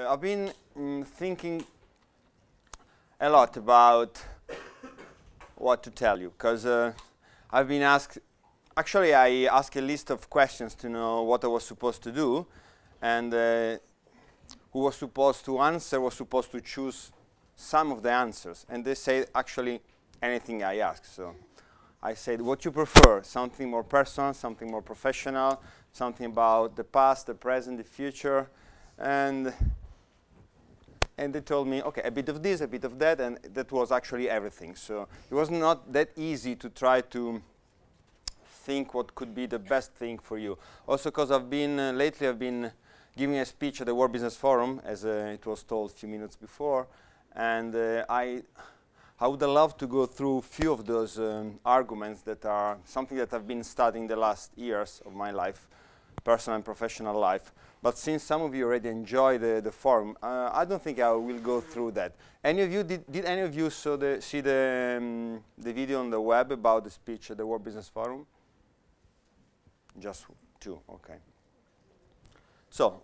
I've been thinking a lot about what to tell you, because I've been asked, actually I asked a list of questions to know what I was supposed to do, and who was supposed to answer was supposed to choose some of the answers, and they say actually anything I ask. So I said, what you prefer, something more personal, something more professional, something about the past, the present, the future, and they told me, okay, a bit of this, a bit of that, and that was actually everything. So it was not that easy to try to think what could be the best thing for you. Also because I've been, lately I've been giving a speech at the World Business Forum, as it was told a few minutes before, and I would love to go through a few of those arguments that are something that I've been studying the last years of my life, personal and professional life. But since some of you already enjoy the forum, I don't think I will go through that. Any of you, did any of you see the video on the web about the speech at the World Business Forum? Just two, okay. So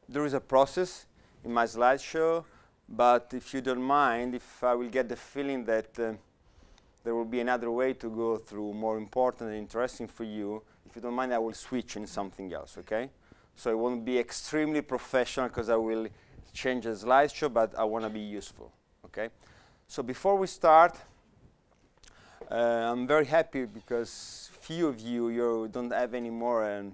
there is a process in my slideshow, but if you don't mind, if I will get the feeling that there will be another way to go through, more important and interesting for you, if you don't mind, I will switch in something else, okay? So it won't be extremely professional because I will change the slideshow, but I want to be useful, okay? So before we start, I'm very happy because few of you don't have any more an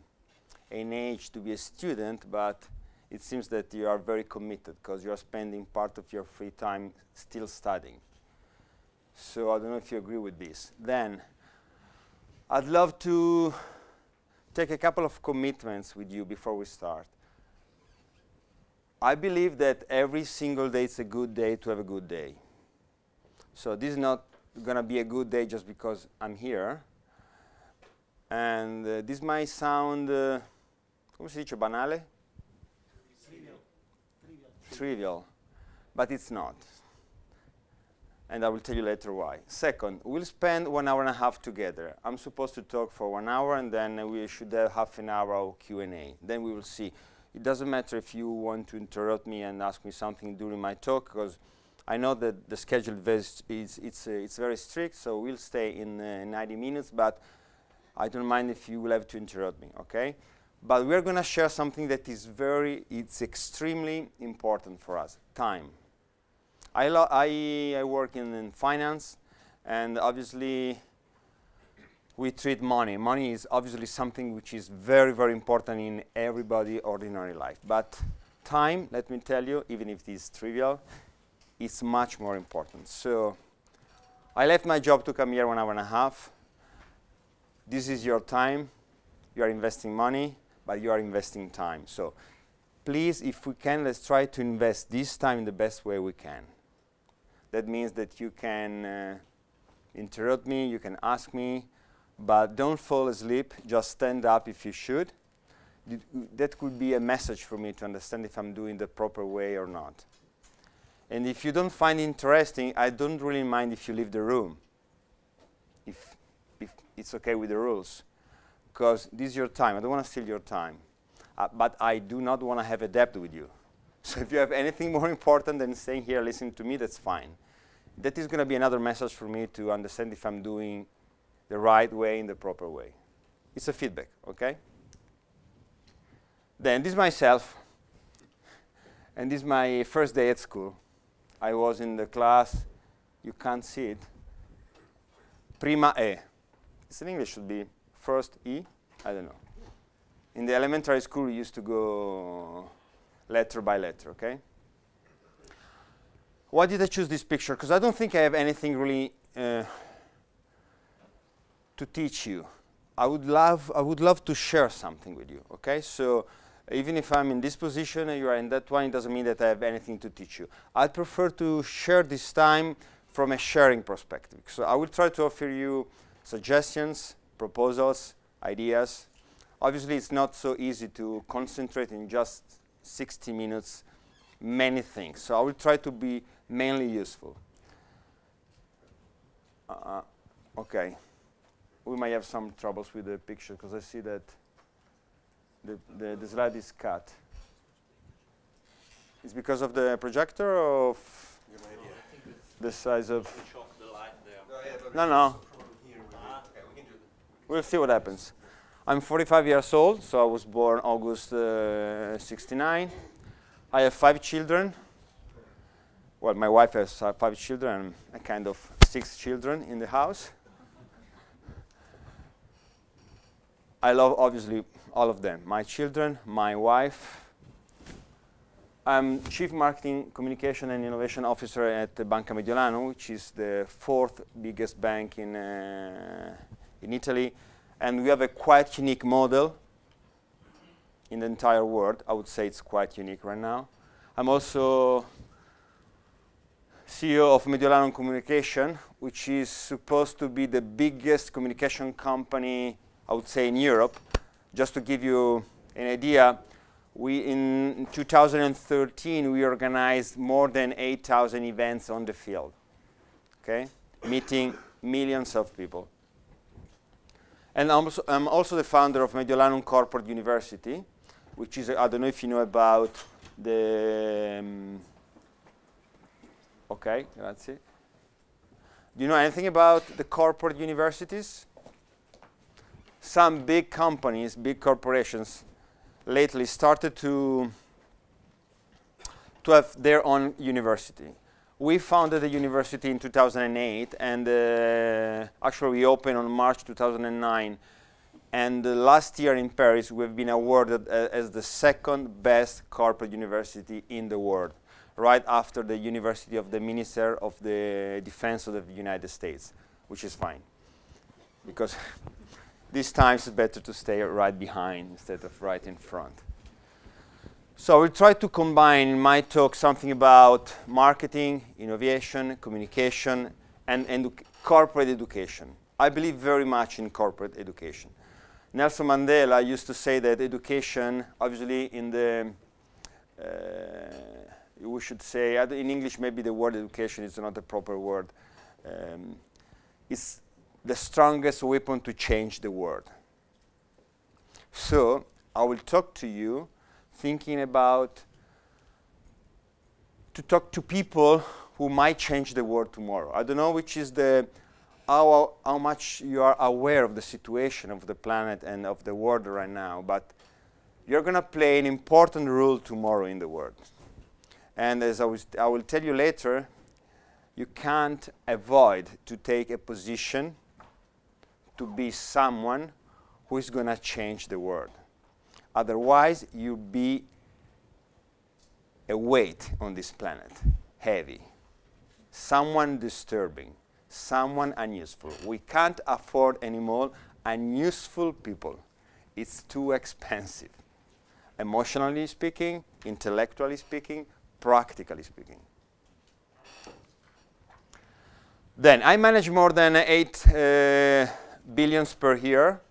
age to be a student, but it seems that you are very committed because you are spending part of your free time still studying. So I don't know if you agree with this. Then I'd love to take a couple of commitments with you before we start. I believe that every single day is a good day to have a good day. So this is not going to be a good day just because I'm here. And this might sound, come si dice, banale? Trivial, but it's not. And I will tell you later why. Second, we'll spend 1 hour and a half together. I'm supposed to talk for 1 hour, and then we should have half an hour of Q&A. Then we will see. It doesn't matter if you want to interrupt me and ask me something during my talk, because I know that the schedule it's very strict, so we'll stay in 90 minutes, but I don't mind if you will have to interrupt me, okay? But we're going to share something that is it's extremely important for us, time. I work in finance, and obviously we treat money. Money is obviously something which is very, very important in everybody's ordinary life. But time, let me tell you, even if it is trivial, it's much more important. So I left my job to come here 1 hour and a half. This is your time. You are investing money, but you are investing time. So please, if we can, let's try to invest this time in the best way we can. That means that you can interrupt me, you can ask me, but don't fall asleep. Just stand up if you should. That could be a message for me to understand if I'm doing the proper way or not. And if you don't find it interesting, I don't really mind if you leave the room, if it's okay with the rules, because this is your time. I don't want to steal your time, but I do not want to have a debt with you. So if you have anything more important than staying here listening to me, that's fine. That is going to be another message for me to understand if I'm doing the right way, in the proper way. It's a feedback, okay? Then this is myself, and this is my first day at school. I was in the class, you can't see it, Prima E. It's in English, should be first E, I don't know. In the elementary school, we used to go letter by letter, okay? Why did I choose this picture? Because I don't think I have anything really to teach you. I would love to share something with you, okay? So even if I'm in this position and you are in that one, it doesn't mean that I have anything to teach you. I'd prefer to share this time from a sharing perspective. So I will try to offer you suggestions, proposals, ideas. Obviously, it's not so easy to concentrate in just 60 minutes, many things. So I will try to be mainly useful. Okay. We might have some troubles with the picture because I see that the slide is cut. It's because of the projector or the size of... No, no. We'll see what happens. I'm 45 years old, so I was born August 69. I have 5 children. Well, my wife has 5 children, and kind of 6 children in the house. I love, obviously, all of them. My children, my wife. I'm Chief Marketing, Communication and Innovation Officer at the Banca Mediolanum, which is the 4th biggest bank in Italy. And we have a quite unique model in the entire world. I would say it's quite unique right now. I'm also CEO of Mediolanum Communication, which is supposed to be the biggest communication company, I would say, in Europe. Just to give you an idea, in 2013, we organized more than 8,000 events on the field, okay? Meeting millions of people. And I'm also the founder of Mediolanum Corporate University, which is, I don't know if you know about the, okay, grazie. Do you know anything about the corporate universities? Some big companies, big corporations, lately started to have their own university. We founded the university in 2008, and actually we opened on March 2009. And last year in Paris, we've been awarded as the 2nd best corporate university in the world, right after the University of the Minister of the Defense of the United States, which is fine, because these times it's better to stay right behind instead of right in front. So we'll try to combine in my talk something about marketing, innovation, communication, and corporate education. I believe very much in corporate education. Nelson Mandela used to say that education, obviously in the, we should say, in English maybe the word education is not the proper word, is the strongest weapon to change the world. So I will talk to you thinking about to talk to people who might change the world tomorrow. I don't know which is the how much you are aware of the situation of the planet and of the world right now, but you're going to play an important role tomorrow in the world. And as I will tell you later, you can't avoid to take a position to be someone who is going to change the world. Otherwise, you'll be a weight on this planet, heavy, someone disturbing, someone unuseful. We can't afford anymore unuseful people. It's too expensive, emotionally speaking, intellectually speaking, practically speaking. Then I manage more than 8 billions per year,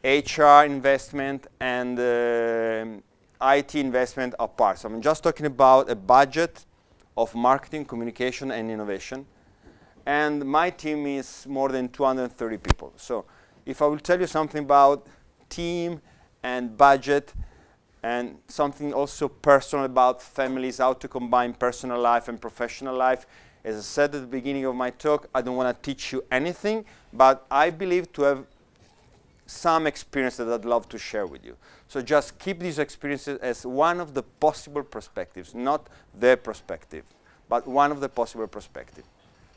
HR investment and IT investment apart. So I'm just talking about a budget of marketing, communication, and innovation. And my team is more than 230 people. So if I will tell you something about team and budget and something also personal about families, how to combine personal life and professional life, as I said at the beginning of my talk, I don't want to teach you anything, but I believe to have some experience that I'd love to share with you. So just keep these experiences as one of the possible perspectives, not the perspective, but one of the possible perspectives.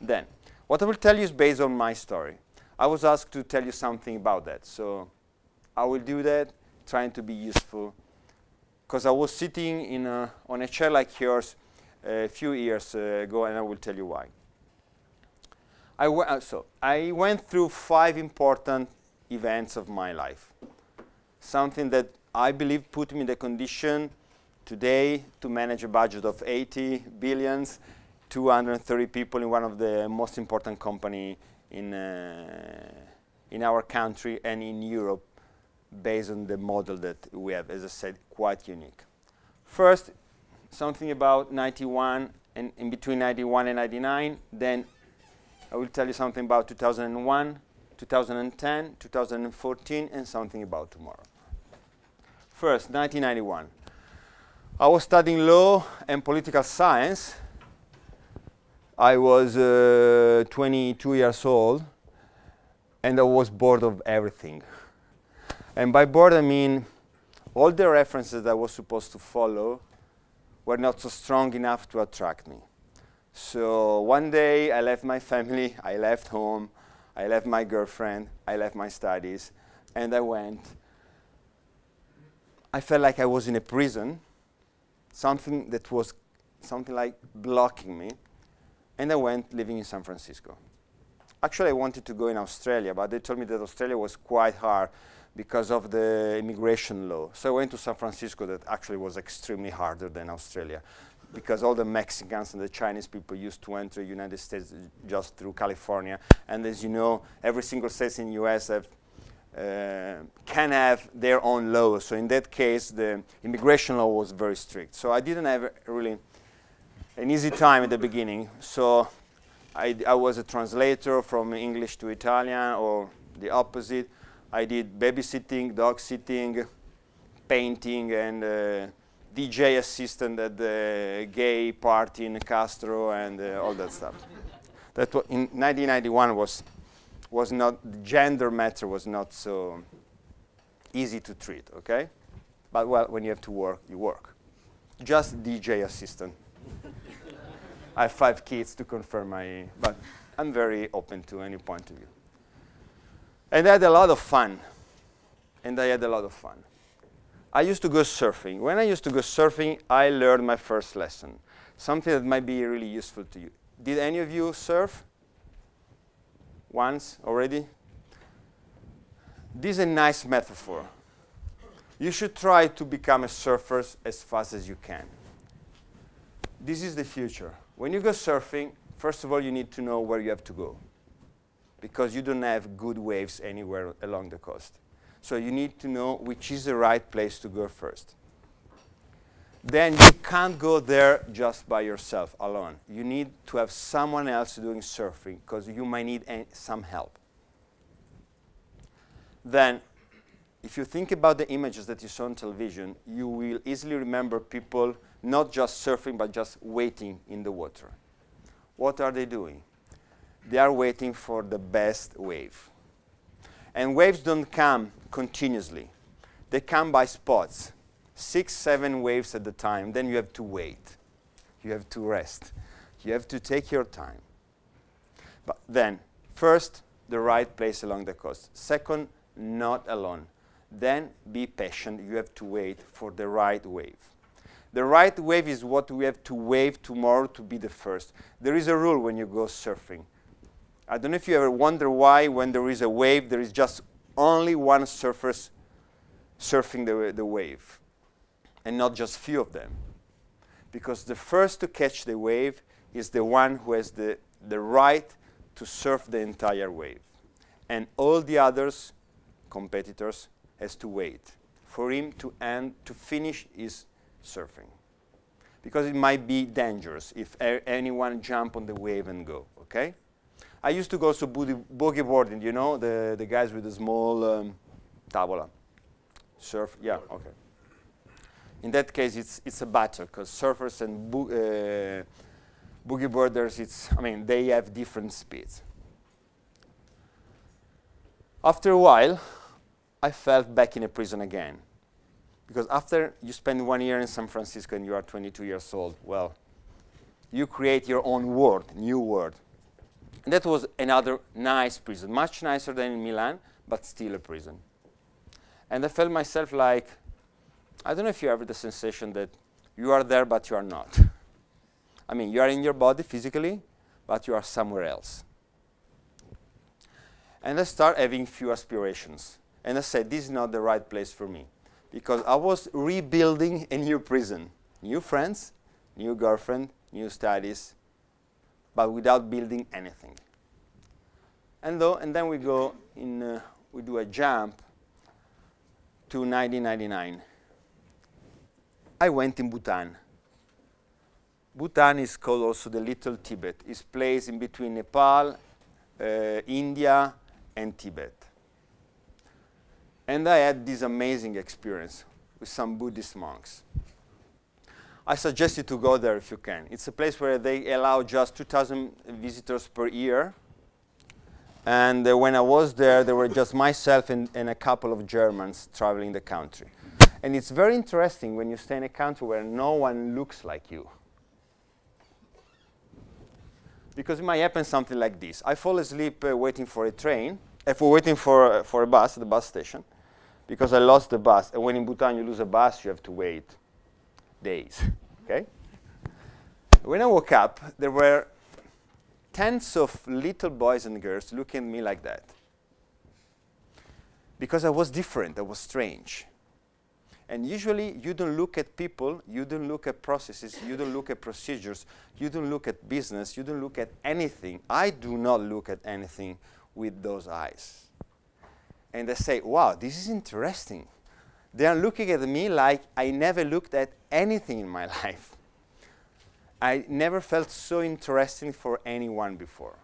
Then, what I will tell you is based on my story. I was asked to tell you something about that, so I will do that, trying to be useful, because I was sitting on a chair like yours a few years ago, and I will tell you why. I went through 5 important events of my life. Something that I believe put me in the condition today to manage a budget of 80 billions, 230 people in one of the most important company in our country and in Europe, based on the model that we have, as I said, quite unique. First, something about 91 and in between 91 and 99. Then I will tell you something about 2001, 2010, 2014, and something about tomorrow. First, 1991. I was studying law and political science. I was 22 years old, and I was bored of everything. And by bored, I mean all the references that I was supposed to follow were not so strong enough to attract me. So one day, I left my family, I left home, I left my girlfriend, I left my studies, and I went. I felt like I was in a prison, something that was something like blocking me, and I went living in San Francisco. Actually, I wanted to go in Australia, but they told me that Australia was quite hard because of the immigration law. So I went to San Francisco, that actually was extremely harder than Australia, because all the Mexicans and the Chinese people used to enter the United States just through California. And as you know, every single state in the US can have their own laws. So in that case, the immigration law was very strict. So I didn't have really an easy time at the beginning. So I was a translator from English to Italian, or the opposite. I did babysitting, dog sitting, painting, and DJ assistant at the gay party in Castro, and all that stuff. That in 1991 was not, the gender matter was not so easy to treat, okay? But well, when you have to work, you work. Just DJ assistant. I have 5 kids to confirm but I'm very open to any point of view. And I had a lot of fun. I used to go surfing. When I used to go surfing, I learned my first lesson, something that might be really useful to you. Did any of you surf once already? This is a nice metaphor. You should try to become a surfer as fast as you can. This is the future. When you go surfing, first of all, you need to know where you have to go, because you don't have good waves anywhere along the coast. So you need to know which is the right place to go first. Then you can't go there just by yourself, alone. You need to have someone else doing surfing, because you might need some help. Then, if you think about the images that you saw on television, you will easily remember people not just surfing, but just waiting in the water. What are they doing? They are waiting for the best wave. And waves don't come continuously. They come by spots, 6, 7 waves at a time. Then you have to wait. You have to rest. You have to take your time. But then, first, the right place along the coast. Second, not alone. Then be patient. You have to wait for the right wave. The right wave is what we have to wave tomorrow to be the first. There is a rule when you go surfing. I don't know if you ever wonder why when there is a wave, there is just only one surfer surfing the wave, and not just few of them. Because the first to catch the wave is the one who has the right to surf the entire wave. And all the others, competitors, has to wait for him to finish his surfing. Because it might be dangerous if anyone jump on the wave and go, okay? I used to go to boogie boarding, you know, the guys with the small tavola. Surf, yeah, okay. In that case, it's a battle, because surfers and boogie boarders, they have different speeds. After a while, I felt back in a prison again. Because after you spend 1 year in San Francisco and you are 22 years old, well, you create your own world, new world. And that was another nice prison, much nicer than in Milan, but still a prison. And I felt myself like, I don't know if you have the sensation that you are there, but you are not. I mean, you are in your body physically, but you are somewhere else. And I started having few aspirations. And I said, this is not the right place for me. Because I was rebuilding a new prison. New friends, new girlfriend, new studies, but without building anything. And then we go in, we do a jump to 1999. I went in Bhutan. Bhutan is called also the Little Tibet. It's placed in between Nepal, India, and Tibet. And I had this amazing experience with some Buddhist monks. I suggest you to go there if you can. It's a place where they allow just 2,000 visitors per year. And when I was there, there were just myself and a couple of Germans traveling the country. And it's very interesting when you stay in a country where no one looks like you. Because it might happen something like this. I fall asleep waiting for a train, waiting for a bus at the bus station, because I lost the bus. And when in Bhutan you lose a bus, you have to wait days. Okay? When I woke up, there were tens of little boys and girls looking at me like that. Because I was different, I was strange. And usually you don't look at people, you don't look at processes, you don't look at procedures, you don't look at business, you don't look at anything. I do not look at anything with those eyes. And I say, wow, this is interesting. They are looking at me like I never looked at anything in my life. I never felt so interesting for anyone before.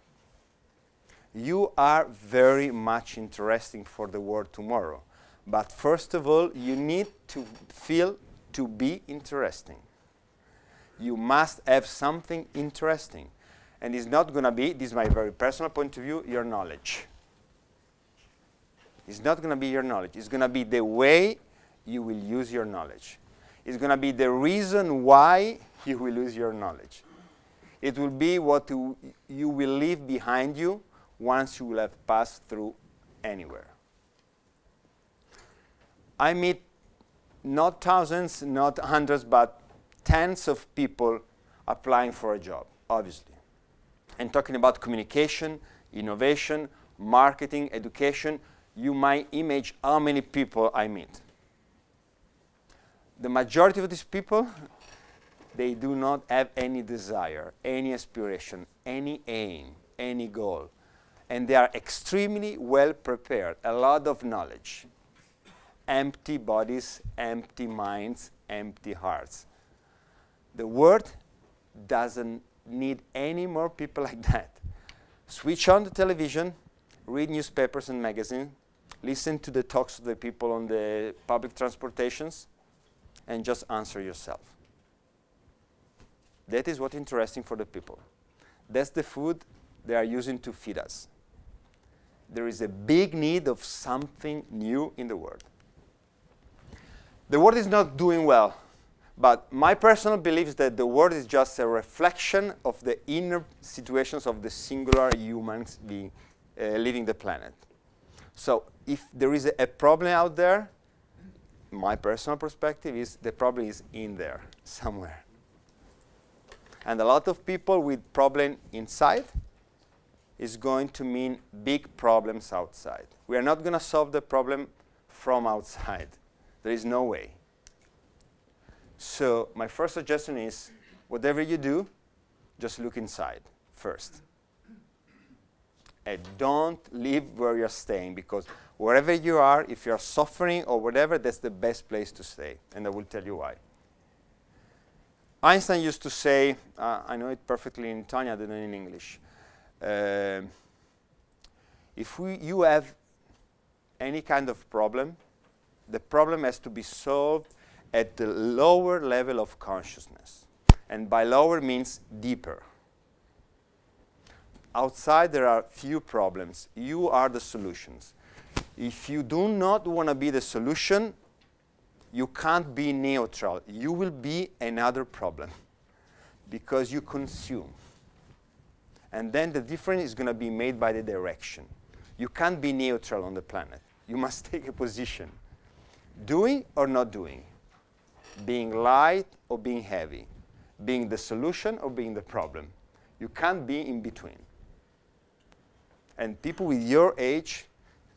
You are very much interesting for the world tomorrow. But first of all, you need to feel to be interesting. You must have something interesting. And it's not going to be, this is my very personal point of view, your knowledge. It's not going to be your knowledge. It's going to be the way you will use your knowledge. It's going to be the reason why you will use your knowledge. It will be what you will leave behind you once you will have passed through anywhere. I meet not thousands, not hundreds, but tens of people applying for a job, obviously. And talking about communication, innovation, marketing, education, you might imagine how many people I meet. The majority of these people, they do not have any desire, any aspiration, any aim, any goal. And they are extremely well prepared, a lot of knowledge. Empty bodies, empty minds, empty hearts. The world doesn't need any more people like that. Switch on the television, read newspapers and magazines, listen to the talks of the people on the public transportations, and just answer yourself. That is what's interesting for the people. That's the food they are using to feed us. There is a big need of something new in the world. The world is not doing well, but my personal belief is that the world is just a reflection of the inner situations of the singular humans living the planet. So if there is a problem out there, my personal perspective is the problem is in there somewhere. And a lot of people with problem inside is going to mean big problems outside. We are not going to solve the problem from outside. There is no way. So my first suggestion is, whatever you do, just look inside first. And don't live where you're staying, because wherever you are, if you're suffering or whatever, that's the best place to stay. And I will tell you why. Einstein used to say, I know it perfectly in Italian, I don't know in English. If you have any kind of problem, the problem has to be solved at the lower level of consciousness. And by lower means deeper. Outside there are few problems. You are the solutions. If you do not want to be the solution, you can't be neutral. You will be another problem because you consume. And then the difference is going to be made by the direction. You can't be neutral on the planet. You must take a position. Doing or not doing. Being light or being heavy. Being the solution or being the problem. You can't be in between. And people with your age,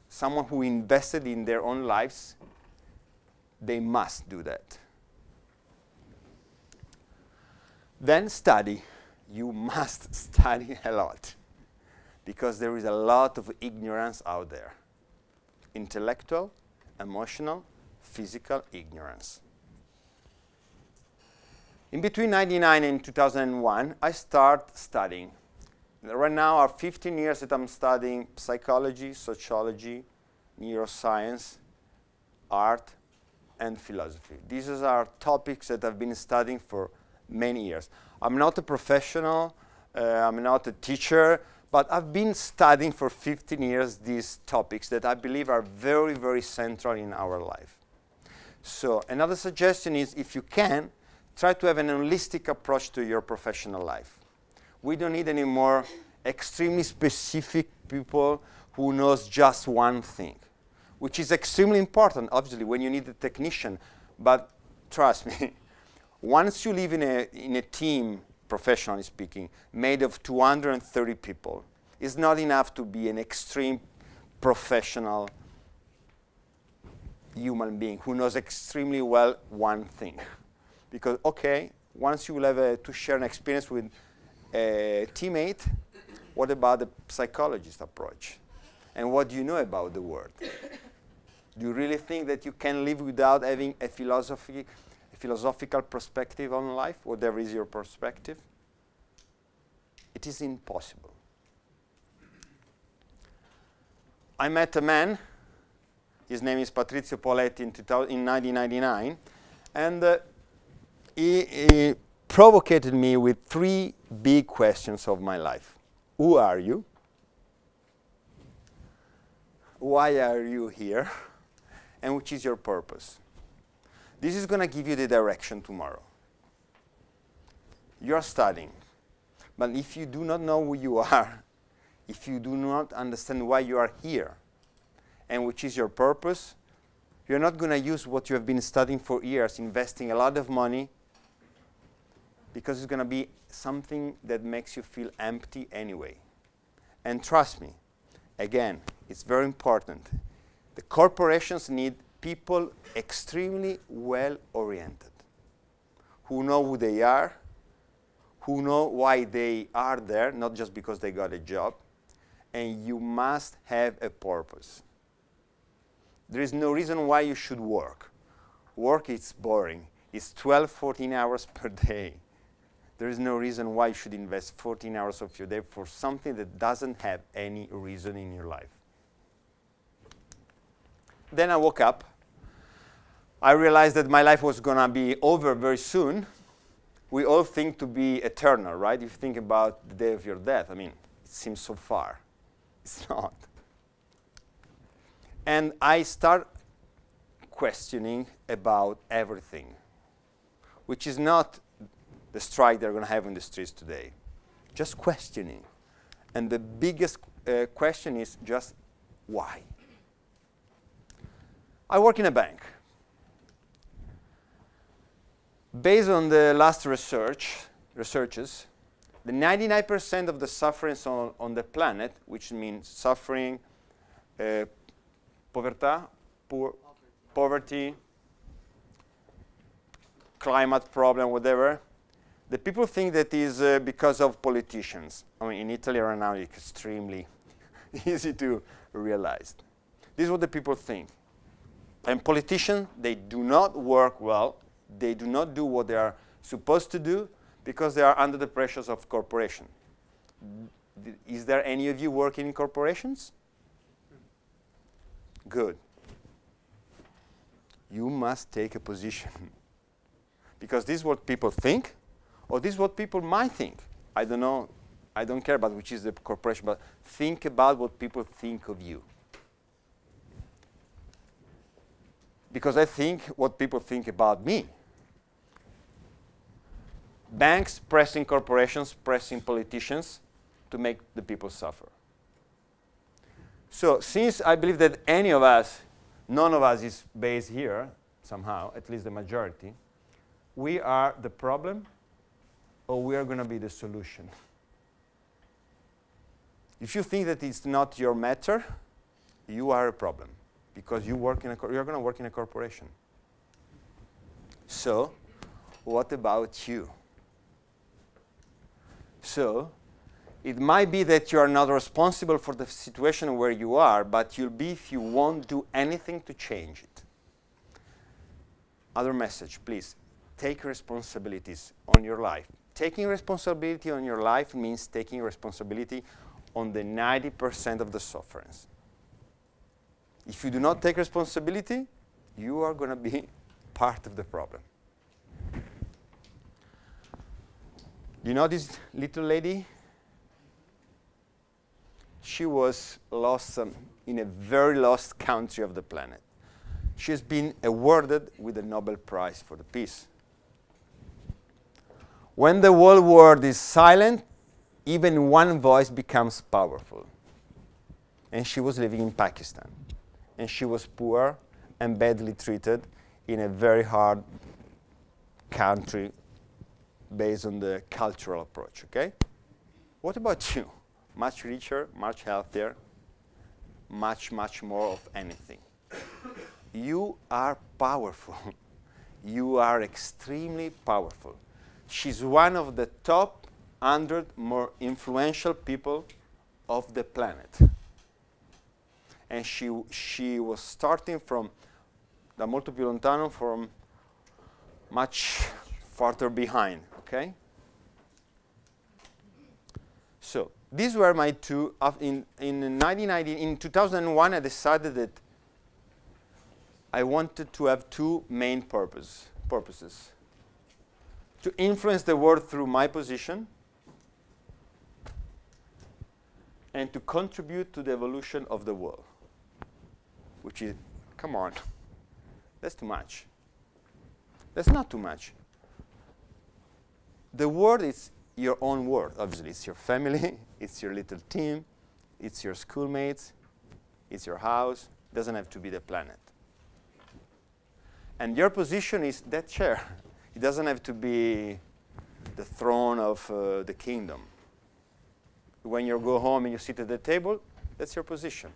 someone who invested in their own lives, they must do that. Then study. You must study a lot, because there is a lot of ignorance out there. Intellectual, emotional, physical ignorance. In between 1999 and 2001, I started studying. Right now are 15 years that I'm studying psychology, sociology, neuroscience, art, and philosophy. These are topics that I've been studying for many years. I'm not a professional, I'm not a teacher, but I've been studying for 15 years these topics that I believe are very, very central in our life. So another suggestion is, if you can, try to have an holistic approach to your professional life. We don't need any more extremely specific people who knows just one thing, which is extremely important, obviously, when you need a technician. But trust me, once you live in a team, professionally speaking, made of 230 people, it's not enough to be an extreme professional human being who knows extremely well one thing. Because, okay, once you will have to share an experience with a teammate, what about the psychologist approach? And what do you know about the world? Do you really think that you can live without having a philosophical perspective on life, whatever is your perspective? It is impossible. I met a man, his name is Patrizio Poletti, in 1999, and he provoked me with 3 big questions of my life. Who are you? Why are you here? And which is your purpose? This is going to give you the direction tomorrow. You are studying, but if you do not know who you are, if you do not understand why you are here, and which is your purpose, you're not going to use what you have been studying for years, investing a lot of money, because it's going to be something that makes you feel empty anyway. And trust me, again, it's very important. The corporations need people extremely well-oriented, who know who they are, who know why they are there, not just because they got a job, and you must have a purpose. There is no reason why you should work. Work is boring. It's 12, 14 hours per day. There is no reason why you should invest 14 hours of your day for something that doesn't have any reason in your life. Then I woke up. I realized that my life was going to be over very soon. We all think to be eternal, right? If you think about the day of your death, I mean, it seems so far. It's not. And I start questioning about everything, which is not the strike they're going to have in the streets today. Just questioning. And the biggest question is just why? I work in a bank. Based on the last researches, the 99% of the sufferings on the planet, which means suffering, poverty, climate problem, whatever, the people think that is because of politicians. I mean, in Italy right now, it's extremely easy to realize. This is what the people think. And politicians, they do not work well. They do not do what they are supposed to do because they are under the pressures of corporation. Is there any of you working in corporations? Good. You must take a position. Because this is what people think, or this is what people might think. I don't know. I don't care about which is the corporation, but think about what people think of you. Because I think what people think about me. Banks pressing corporations, pressing politicians to make the people suffer. So since I believe that any of us, none of us is based here somehow, at least the majority, we are the problem or we are going to be the solution. If you think that it's not your matter, you are a problem because you work in you're going to work in a corporation. So what about you? So it might be that you are not responsible for the situation where you are, but you'll be if you won't do anything to change it. Other message, please. Take responsibilities on your life. Taking responsibility on your life means taking responsibility on the 90% of the sufferings. If you do not take responsibility, you are going to be part of the problem. You know this little lady? She was lost in a very lost country of the planet. She's been awarded with the Nobel Prize for the Peace. When the whole world is silent, even one voice becomes powerful. And she was living in Pakistan. And she was poor and badly treated in a very hard country based on the cultural approach, okay? What about you? Much richer, much healthier, much, much more of anything. You are powerful. You are extremely powerful. She's one of the top 100 more influential people of the planet. And she was starting from da molto più lontano, from much farther behind, okay? So these were my two. In 2001, I decided that I wanted to have two main purposes. To influence the world through my position and to contribute to the evolution of the world. Which is, come on, that's too much. That's not too much. The world is your own world, obviously. It's your family, it's your little team, it's your schoolmates, it's your house. It doesn't have to be the planet. And your position is that chair. It doesn't have to be the throne of the kingdom. When you go home and you sit at the table, that's your position.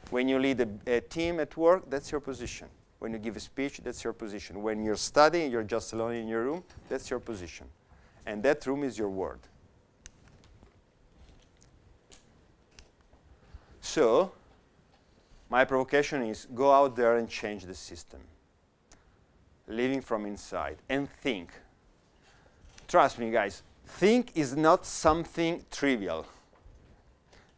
When you lead a team at work, that's your position. When you give a speech, that's your position. When you're studying, you're just alone in your room, that's your position. And that room is your world. So, my provocation is go out there and change the system. Living from inside. And think. Trust me, guys. Think is not something trivial.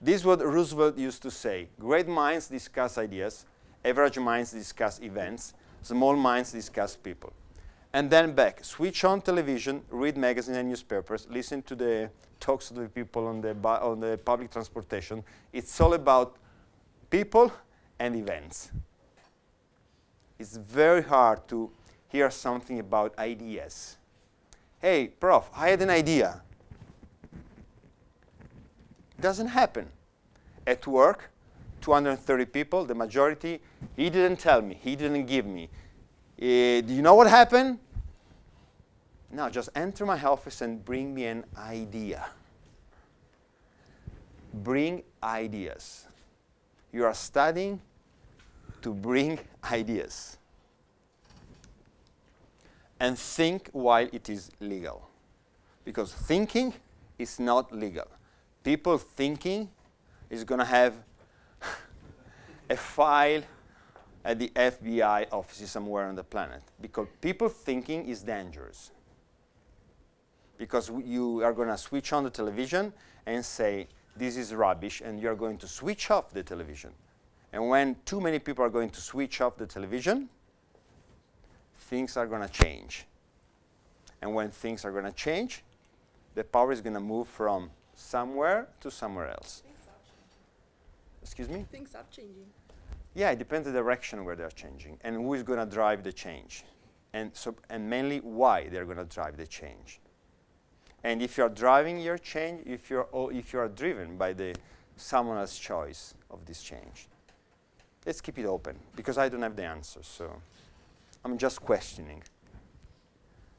This is what Roosevelt used to say. Great minds discuss ideas. Average minds discuss events. Small minds discuss people. And then back. Switch on television, read magazines and newspapers, listen to the talks of the people on the public transportation. It's all about people and events. It's very hard to hear something about ideas. Hey, prof, I had an idea. Doesn't happen. At work, 230 people, the majority, he didn't tell me, he didn't give me. Do you know what happened? No, just enter my office and bring me an idea. Bring ideas. You are studying to bring ideas. And think while it is legal. Because thinking is not legal. People thinking is going to have a file at the FBI office somewhere on the planet. Because people thinking is dangerous. Because you are going to switch on the television and say, this is rubbish, and you're going to switch off the television. And when too many people are going to switch off the television, things are going to change. And when things are going to change, the power is going to move from somewhere to somewhere else. Excuse me? Things are changing. Yeah, it depends on the direction where they're changing and who is going to drive the change. And mainly why they're going to drive the change. And if you're driving your change, if you're driven by someone else's choice of this change. Let's keep it open, because I don't have the answer, so I'm just questioning.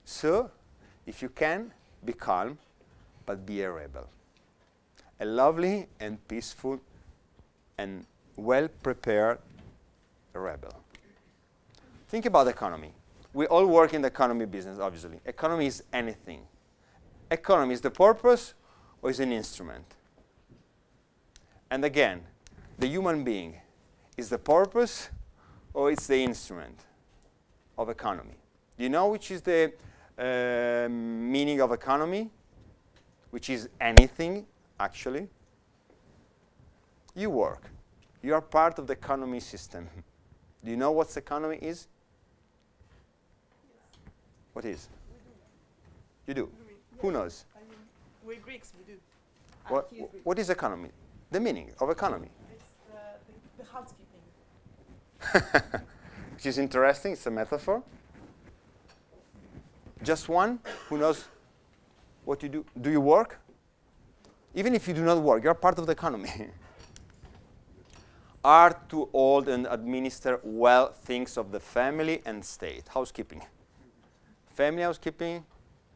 So, if you can, be calm, but be a rebel. A lovely and peaceful and well-prepared rebel. Think about economy. We all work in the economy business, obviously. Economy is anything. Economy is the purpose or is an instrument? And again, the human being is the purpose or it's the instrument of economy? Do you know which is the meaning of economy? Which is anything, actually? You work. You are part of the economy system. Do you know what the economy is? What is? You do? Who knows? I mean, we're Greeks, we do. What is economy? The meaning of economy. It's the housekeeping. Which is interesting. It's a metaphor. Just one who knows what you do. Do you work? Even if you do not work, you're part of the economy. Are to hold and administer well things of the family and state. Housekeeping. Family housekeeping,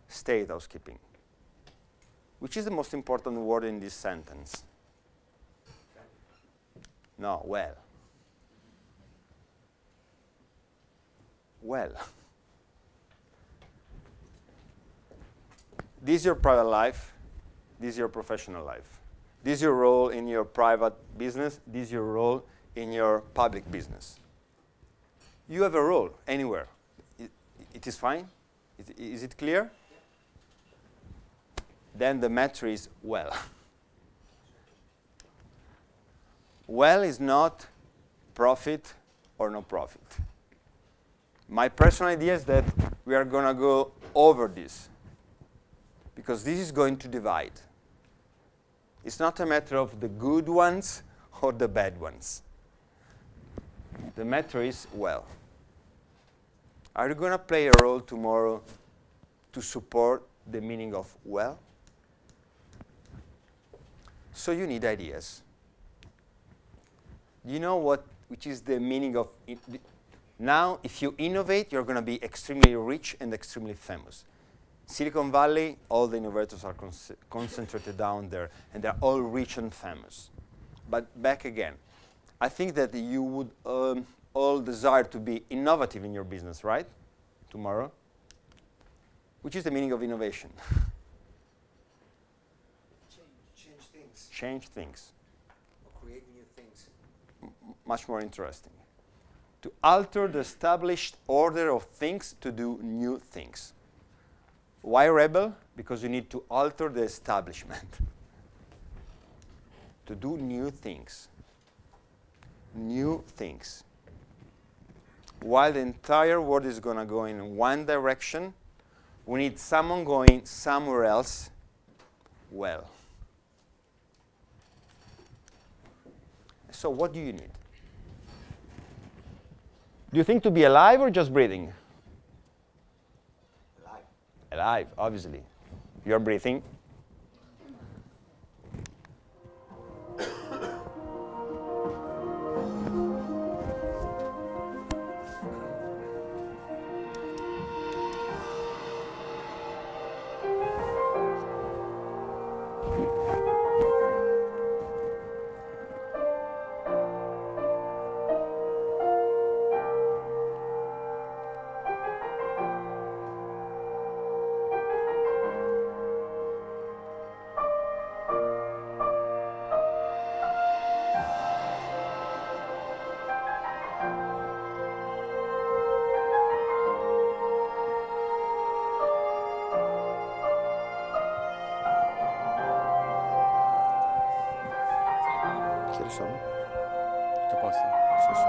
state housekeeping. Which is the most important word in this sentence? No, well. Well. This is your private life. This is your professional life. This is your role in your private business. This is your role in your public business. You have a role anywhere. It is fine? Is it clear? Then the matter is well. Well is not profit or no profit. My personal idea is that we are going to go over this, because this is going to divide. It's not a matter of the good ones or the bad ones. The matter is well. Are you going to play a role tomorrow to support the meaning of well? So you need ideas. You know which is the meaning of it? Now, if you innovate, you're going to be extremely rich and extremely famous. Silicon Valley, all the innovators are concentrated down there, and they're all rich and famous. But back again, I think that you would all desire to be innovative in your business, right? Tomorrow. Which is the meaning of innovation? Change things. Change things. Or create new things. Much more interesting. To alter the established order of things to do new things. Why rebel? Because you need to alter the establishment. To do new things. New things. While the entire world is going to go in one direction, we need someone going somewhere else well. So what do you need? Do you think to be alive or just breathing? Alive. Alive, obviously. You're breathing. Sono? Tutto a posto? Sì, sì.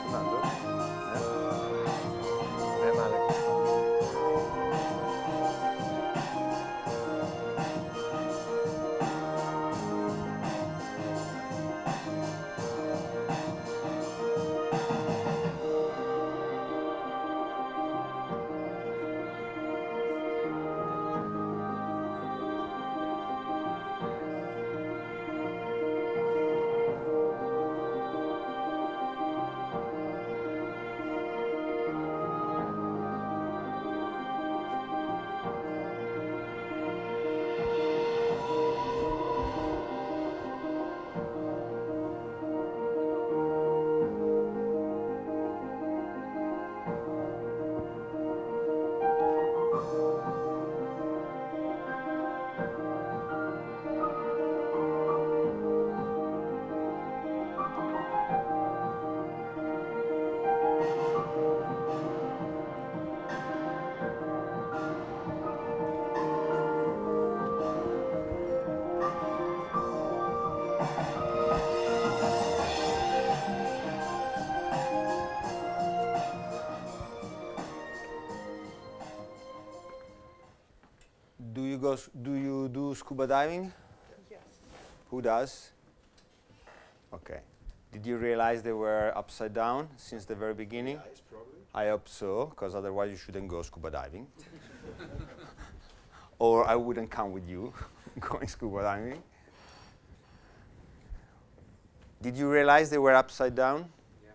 Andando? Non è male questo. do you do scuba diving? Yes. Who does? Okay. Did you realize they were upside down since the very beginning? Eyes, probably. I hope so, because otherwise you shouldn't go scuba diving. Or I wouldn't come with you going scuba diving. Did you realize they were upside down? Yeah.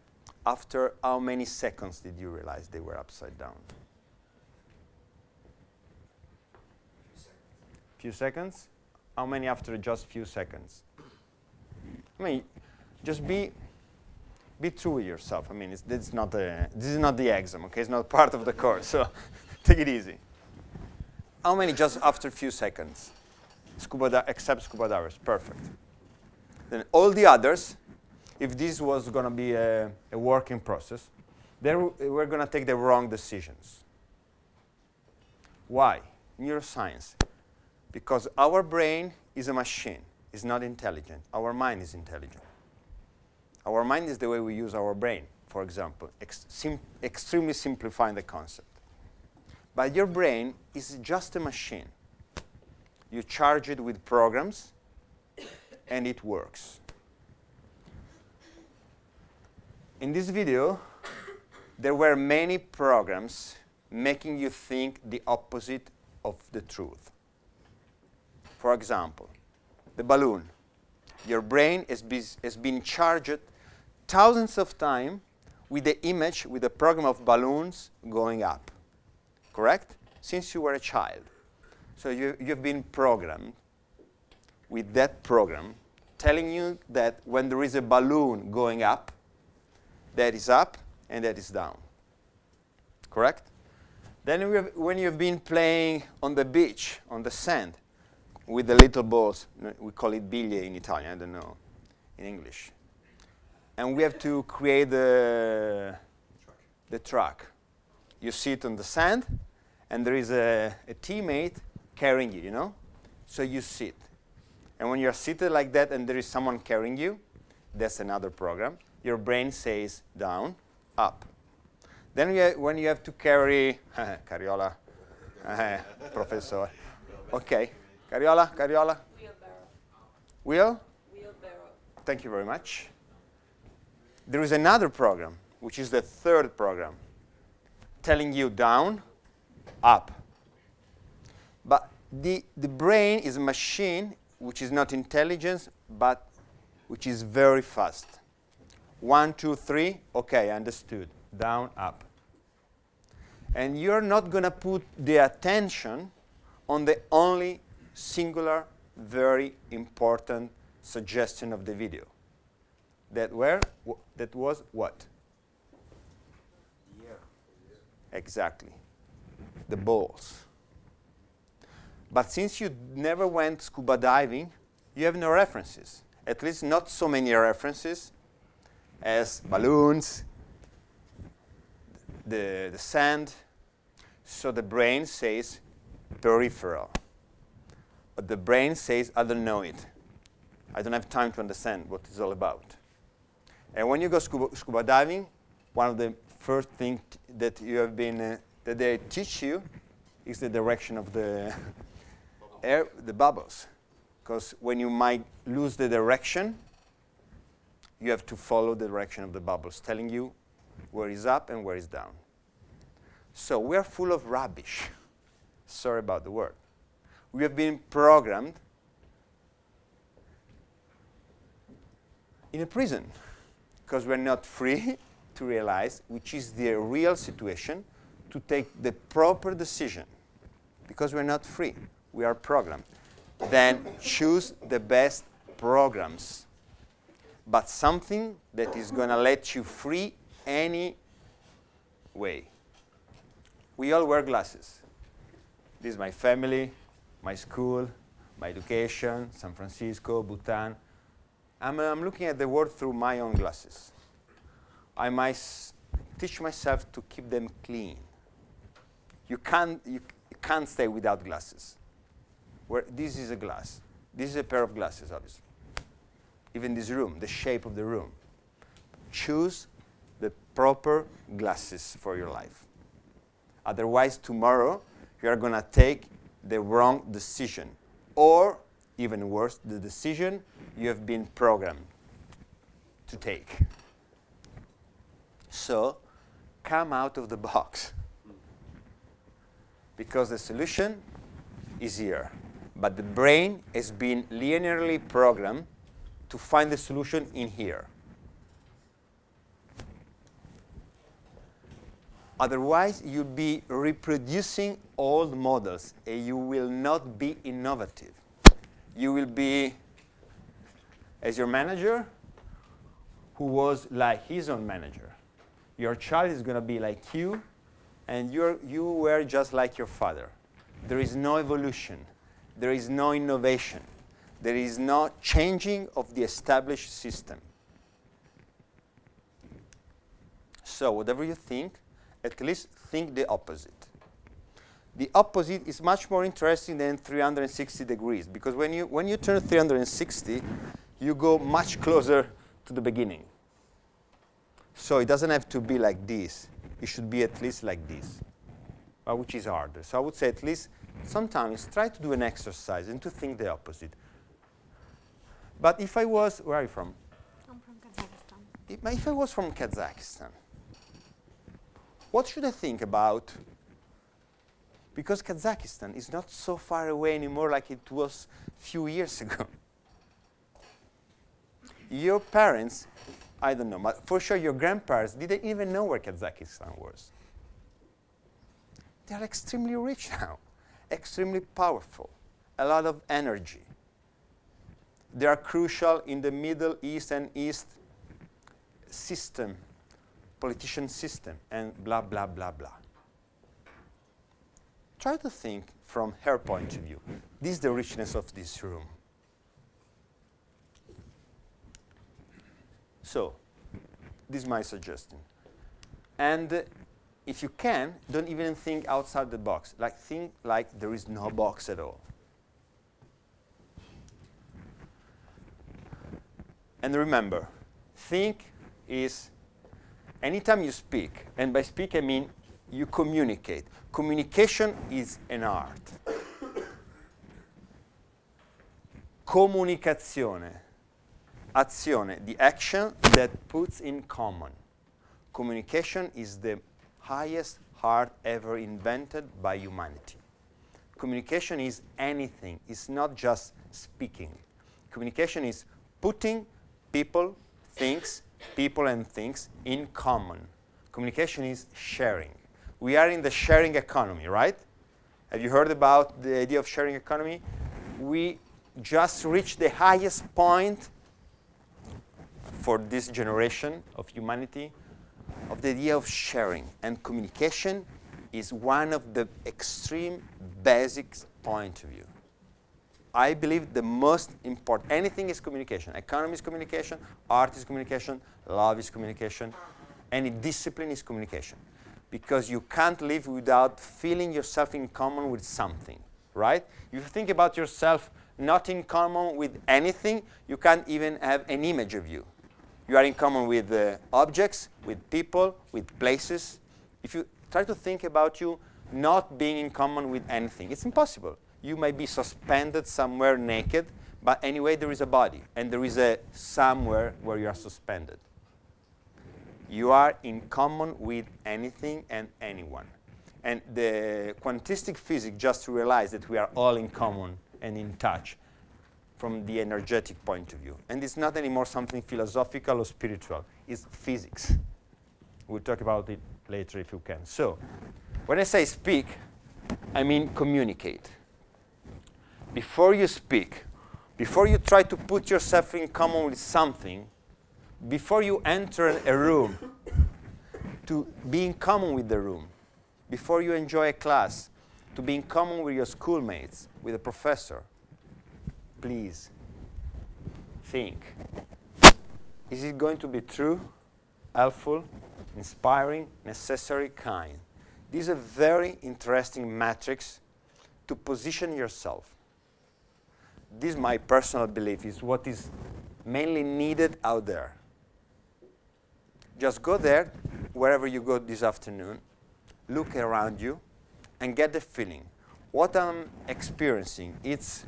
After how many seconds did you realize they were upside down? Few seconds? How many after just few seconds? I mean, just be true with yourself. I mean, this is not the exam, okay? It's not part of the course, so take it easy. How many just after a few seconds? Except scuba divers, perfect. Then all the others, if this was going to be a working process, we're going to take the wrong decisions. Why? Neuroscience. Because our brain is a machine. It's not intelligent. Our mind is intelligent. Our mind is the way we use our brain, for example, extremely simplifying the concept. But your brain is just a machine. You charge it with programs, and it works. In this video, there were many programs making you think the opposite of the truth. For example, the balloon. Your brain has been charged thousands of times with the image, with the program of balloons going up. Correct? Since you were a child. So you've been programmed with that program telling you that when there is a balloon going up, that is up and that is down. Correct? Then when you've been playing on the beach, on the sand, with the little balls, we call it biglie in Italian, I don't know, in English. And we have to create the track. You sit on the sand, and there is a teammate carrying you, you know? So you sit. And when you're seated like that and there is someone carrying you, that's another program. Your brain says down, up. Then when you have to carry, Cariola, professor. Okay, Cariola. Wheelbarrow. Wheelbarrow. Thank you very much. There is another program, which is the third program, telling you down, up. But the brain is a machine which is not intelligence, but which is very fast. 1, 2, 3, okay, understood. Down, up. And you're not going to put the attention on the only singular, very important suggestion of the video. That was what? The air. Exactly. The balls. But since you never went scuba diving, you have no references. At least not so many references as balloons, the sand. So the brain says peripheral. But the brain says, I don't know it. I don't have time to understand what it's all about. And when you go scuba diving, one of the first things that you have been that they teach you is the direction of the air, the bubbles. Because when you might lose the direction, you have to follow the direction of the bubbles, telling you where is up and where is down. So we are full of rubbish. Sorry about the word. We have been programmed in a prison because we're not free to realize which is the real situation to take the proper decision because we're not free. We are programmed. Then choose the best programs, but something that is going to let you free any way. We all wear glasses. This is my family, my school, my education, San Francisco, Bhutan. I'm looking at the world through my own glasses. I might teach myself to keep them clean. You can't stay without glasses. This is a glass. This is a pair of glasses, obviously. Even this room, the shape of the room. Choose the proper glasses for your life. Otherwise, tomorrow, you are going to take the wrong decision. Or, even worse, the decision you have been programmed to take. So, come out of the box. Because the solution is here. But the brain has been linearly programmed to find the solution in here. Otherwise, you'll be reproducing old models, and you will not be innovative. You will be, as your manager, who was like his own manager. Your child is going to be like you, and you were just like your father. There is no evolution. There is no innovation. There is no changing of the established system. So whatever you think, at least think the opposite. The opposite is much more interesting than 360 degrees, because when you turn 360, you go much closer to the beginning. So it doesn't have to be like this. It should be at least like this, which is harder. So I would say at least sometimes try to do an exercise and to think the opposite. But if I was, where are you from? I'm from Kazakhstan. If I was from Kazakhstan, what should I think about? Because Kazakhstan is not so far away anymore like it was a few years ago. Your parents, I don't know, but for sure your grandparents didn't even know where Kazakhstan was. They are extremely rich now, extremely powerful, a lot of energy. They are crucial in the Middle East and East system, politician system, and blah, blah, blah, blah. Try to think from her point of view. This is the richness of this room. So, this is my suggestion. And if you can, don't even think outside the box. Like, think like there is no box at all. And remember, think is anytime you speak, and by speak I mean you communicate. Communication is an art. Comunicazione, azione, the action that puts in common. Communication is the highest art ever invented by humanity. Communication is anything. It's not just speaking. Communication is putting people and things in common. Communication is sharing. We are in the sharing economy, right? Have you heard about the idea of sharing economy? We just reached the highest point for this generation of humanity of the idea of sharing. And communication is one of the extreme basic point of view. I believe the most important, anything is communication. Economy is communication, art is communication, love is communication, any discipline is communication. Because you can't live without feeling yourself in common with something, right? If you think about yourself not in common with anything, you can't even have an image of you. You are in common with objects, with people, with places. If you try to think about you not being in common with anything, it's impossible. You may be suspended somewhere naked, but anyway there is a body, and there is a somewhere where you are suspended. You are in common with anything and anyone. And the quantistic physics just realized that we are all in common and in touch from the energetic point of view. And it's not anymore something philosophical or spiritual. It's physics. We'll talk about it later if you can. So, when I say speak, I mean communicate. Before you speak, before you try to put yourself in common with something, before you enter a room, to be in common with the room, before you enjoy a class, to be in common with your schoolmates, with a professor, please think. Is it going to be true, helpful, inspiring, necessary, kind? This is a very interesting matrix to position yourself. This is my personal belief, is what is mainly needed out there. Just go there, wherever you go this afternoon, look around you, and get the feeling. what I'm experiencing, is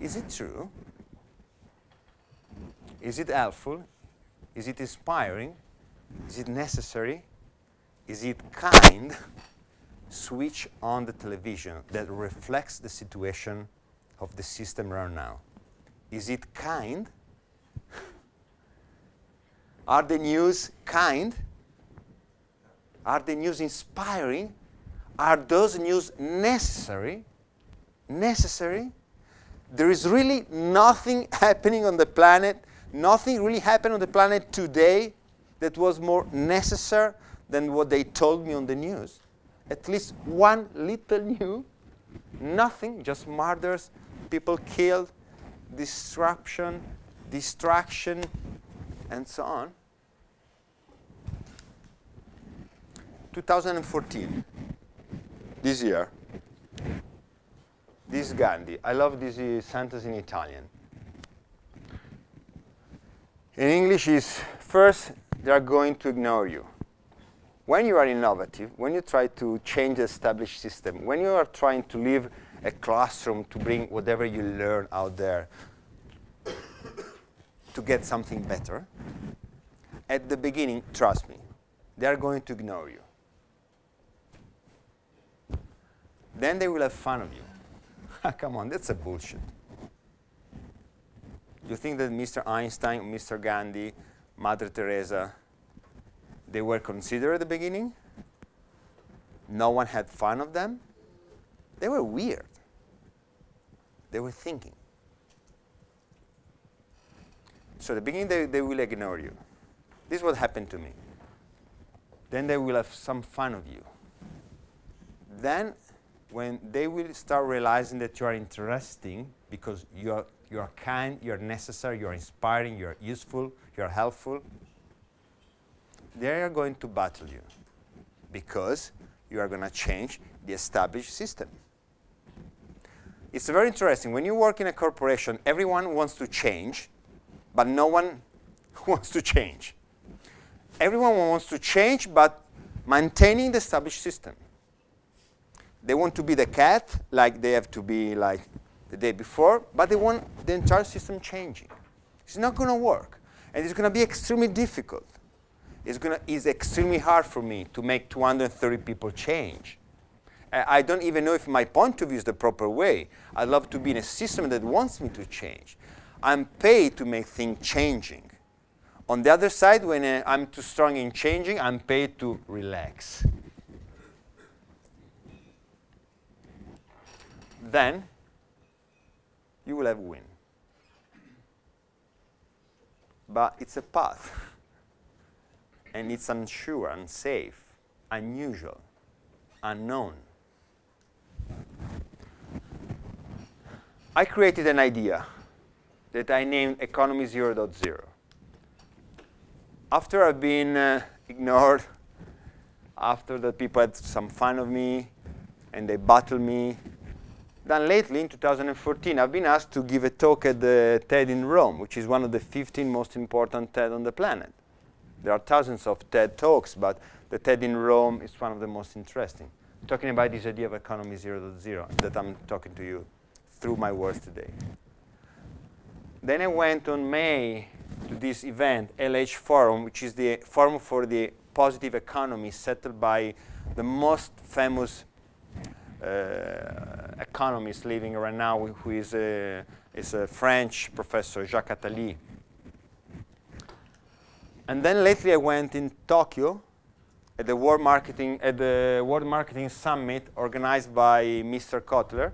it true? Is it helpful? Is it inspiring? Is it necessary? Is it kind? Switch on the television that reflects the situation of the system right now. Is it kind? Are the news kind? Are the news inspiring? Are those news necessary? Necessary? There is really nothing happening on the planet, nothing really happened on the planet today that was more necessary than what they told me on the news. At least one little new, nothing, just murders, people killed, disruption, distraction, and so on. 2014, this year, this Gandhi. I love this sentence in Italian. In English is, first, they are going to ignore you. When you are innovative, when you try to change the established system, when you are trying to leave a classroom to bring whatever you learn out there to get something better, at the beginning, trust me, they are going to ignore you. Then they will have fun of you. Come on, that's a bullshit. You think that Mr. Einstein, Mr. Gandhi, Mother Teresa, they were considered at the beginning? No one had fun of them? They were weird. They were thinking. So at the beginning, they will ignore you. This is what happened to me. Then they will have some fun of you. Then, when they will start realizing that you are interesting because you are kind, you are necessary, you are inspiring, you are useful, you are helpful, they are going to battle you because you are going to change the established system. It's very interesting. When you work in a corporation, everyone wants to change, but no one wants to change. Everyone wants to change, but maintaining the established system. They want to be the cat, like they have to be like the day before, but they want the entire system changing. It's not going to work, and it's going to be extremely difficult. It's extremely hard for me to make 230 people change. I don't even know if my point of view is the proper way. I'd love to be in a system that wants me to change. I'm paid to make things changing. On the other side, when I'm too strong in changing, I'm paid to relax. Then you will have win. But it's a path. And it's unsure, unsafe, unusual, unknown. I created an idea that I named Economy 0.0. After I've been ignored, after the people had some fun of me, and they battled me, then lately, in 2014, I've been asked to give a talk at the TED in Rome, which is one of the 15 most important TED on the planet. There are thousands of TED talks, but the TED in Rome is one of the most interesting. Talking about this idea of Economy 0.0 that I'm talking to you through my words today. Then I went on May to this event, LH Forum, which is the Forum for the Positive Economy, settled by the most famous economist living right now, who is a French professor, Jacques Attali. And then lately I went in Tokyo at the World Marketing Summit organized by Mr. Kotler.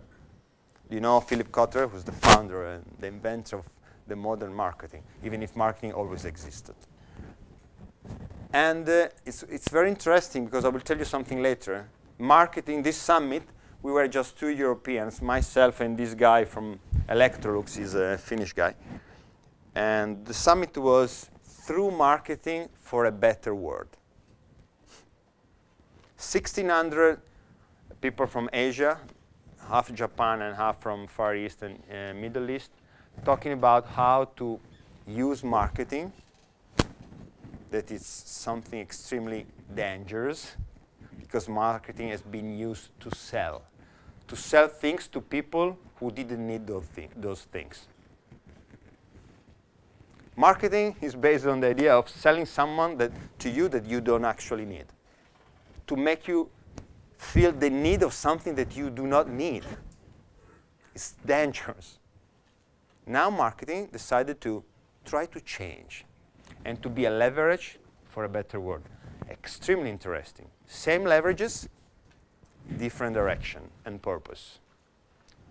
You know Philip Kotler, who's the founder and the inventor of the modern marketing, even if marketing always existed. And it's very interesting because I will tell you something later. Marketing, this summit, we were just two Europeans, myself and this guy from Electrolux, he's a Finnish guy. And the summit was through marketing for a better world. 1,600 people from Asia, half Japan and half from Far East and Middle East, talking about how to use marketing, that is something extremely dangerous, because marketing has been used to sell, to sell things to people who didn't need those things. Marketing is based on the idea of selling someone to you that you don't actually need, to make you feel the need of something that you do not need. It's dangerous. Now marketing decided to try to change and to be a leverage for a better world. Extremely interesting. Same leverages, different direction and purpose.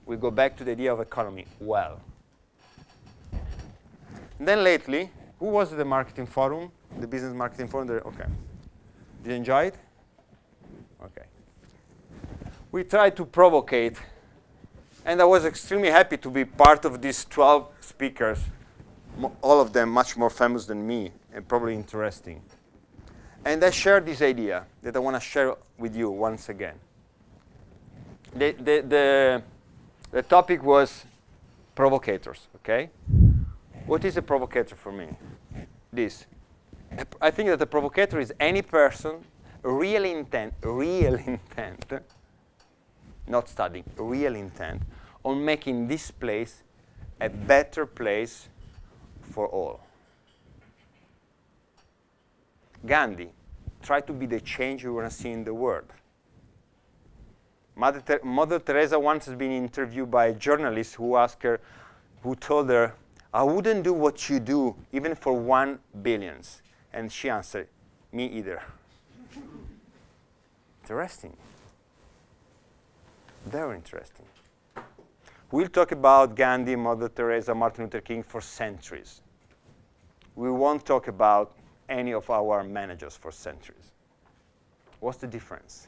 We go back to the idea of economy. Well. And then lately, who was the marketing forum? The business marketing forum? Okay. Did you enjoy it? Okay. We tried to provocate, and I was extremely happy to be part of these 12 speakers, all of them much more famous than me and probably interesting. And I shared this idea that I want to share with you once again. The topic was provocators, okay? What is a provocator for me? This. I think that a provocator is any person, real intent, not studying, real intent, on making this place a better place for all. Gandhi tried to be the change you want to see in the world. Mother Teresa once has been interviewed by a journalist who asked her, who told her, I wouldn't do what you do even for 1 billion. And she answered, me either. Interesting. Very interesting. We'll talk about Gandhi, Mother Teresa, Martin Luther King for centuries. We won't talk about any of our managers for centuries. What's the difference?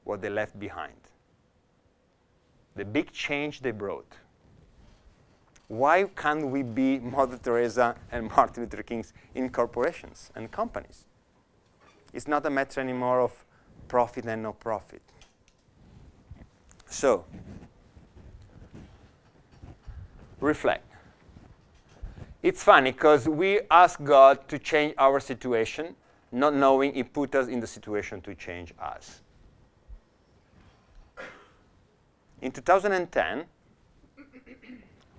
What they left behind. The big change they brought. Why can't we be Mother Teresa and Martin Luther Kings in corporations and companies? It's not a matter anymore of profit and no profit. So, reflect. It's funny because we ask God to change our situation, not knowing He put us in the situation to change us. In 2010,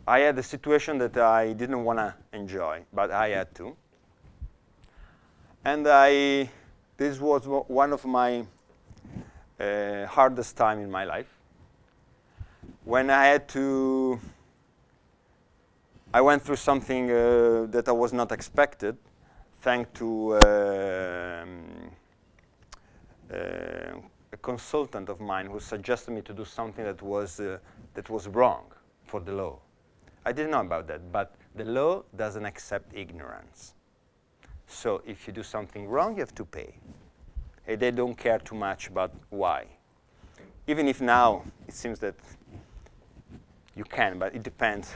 I had a situation that I didn't want to enjoy, but I had to. And this was one of my hardest time in my life. When I went through something that I was not expected, thanks to a consultant of mine who suggested me to do something that was wrong for the law. I didn't know about that, but the law doesn't accept ignorance. So if you do something wrong, you have to pay. And they don't care too much about why. Even if now it seems that you can, but it depends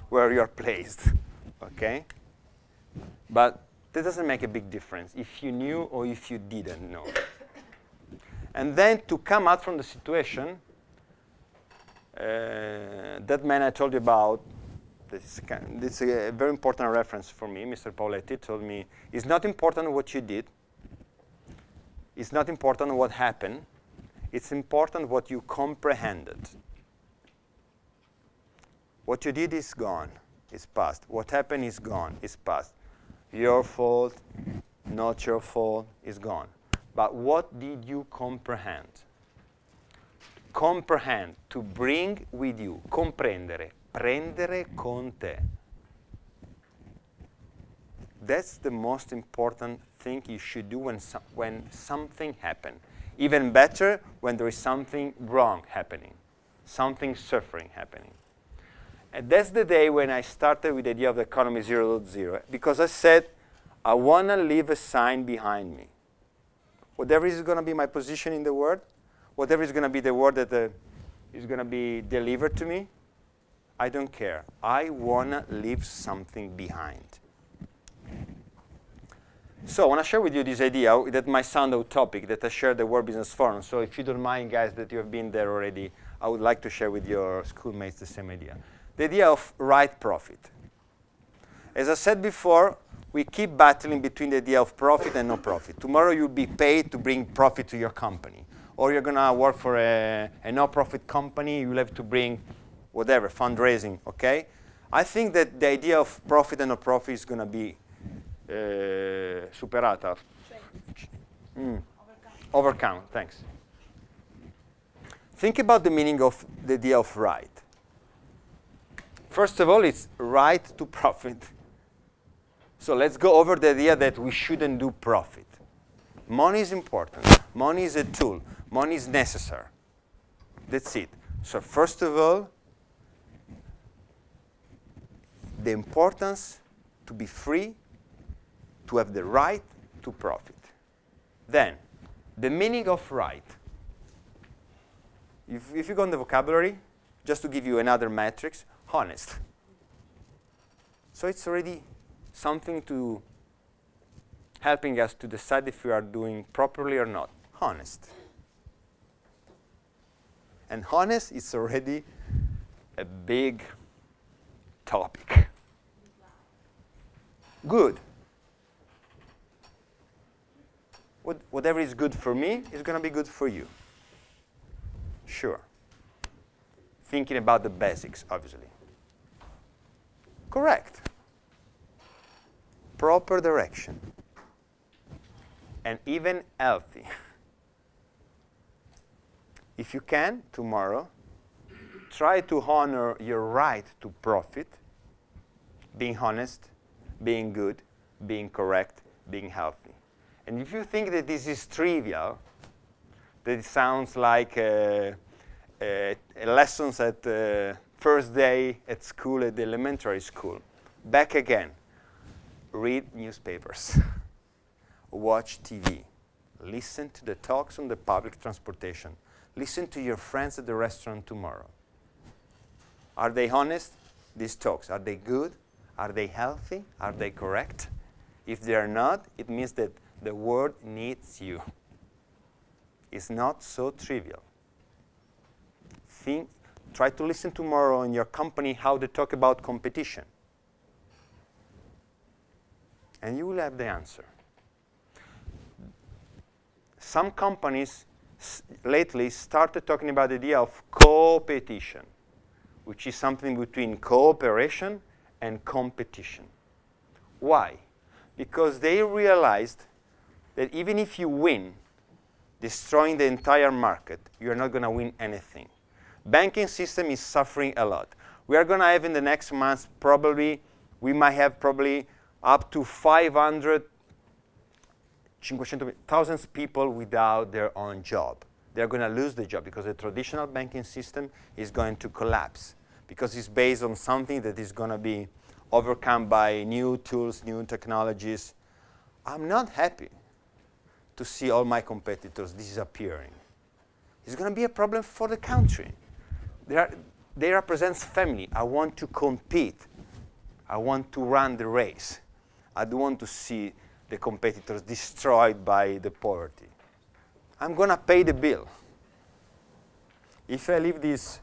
where you're placed, okay? But that doesn't make a big difference if you knew or if you didn't know. And then to come out from the situation, that man I told you about, this is a very important reference for me, Mr. Pauletti told me, it's not important what you did, it's not important what happened, it's important what you comprehended. What you did is gone, it's past. What happened is gone, it's past. Your fault, not your fault, is gone. But what did you comprehend? Comprehend, to bring with you, comprendere, prendere con te. That's the most important thing you should do when something happens. Even better when there is something wrong happening, something suffering happening. And that's the day when I started with the idea of the economy 0.0, because I said, I want to leave a sign behind me. Whatever is going to be my position in the world, whatever is going to be the word that is going to be delivered to me, I don't care. I want to leave something behind. So I want to share with you this idea that might sound utopic, that I shared at the World Business Forum. So if you don't mind, guys, that you have been there already, I would like to share with your schoolmates the same idea. The idea of right profit. As I said before, we keep battling between the idea of profit and no profit. Tomorrow you'll be paid to bring profit to your company. or you're going to work for a no-profit company, you'll have to bring whatever, fundraising, okay? I think that the idea of profit and no-profit is going to be superata. Overcome, thanks. Think about the meaning of the idea of right. First of all, it's right to profit. So let's go over the idea that we shouldn't do profit. Money is important. Money is a tool. Money is necessary. That's it. So first of all, the importance to be free, to have the right to profit. Then, the meaning of right. If you go on the vocabulary, just to give you another matrix, honest. So it's already something to helping us to decide if we are doing properly or not. Honest. And honest is already a big topic. Good. Whatever is good for me is going to be good for you. Sure. Thinking about the basics, obviously. Correct. Proper direction. And even healthy. If you can, tomorrow, try to honor your right to profit, being honest, being good, being correct, being healthy. And if you think that this is trivial, that it sounds like lessons at first day at school, at the elementary school, back again. Read newspapers. Watch TV. Listen to the talks on the public transportation. Listen to your friends at the restaurant tomorrow. Are they honest, these talks? Are they good? Are they healthy? Are they correct? If they are not, it means that the world needs you. It's not so trivial. Try to listen tomorrow in your company how they talk about competition. And you will have the answer. Some companies lately started talking about the idea of competition, which is something between cooperation and competition. Why? Because they realized that even if you win, destroying the entire market, you're not going to win anything. Banking system is suffering a lot. We are going to have in the next months we might have up to 500,000 people without their own job. They're going to lose the job because the traditional banking system is going to collapse because it's based on something that is going to be overcome by new tools, new technologies. I'm not happy to see all my competitors disappearing. It's going to be a problem for the country. They represent family. I want to compete. I want to run the race. I don't want to see the competitors destroyed by the poverty. I'm going to pay the bill. If I leave this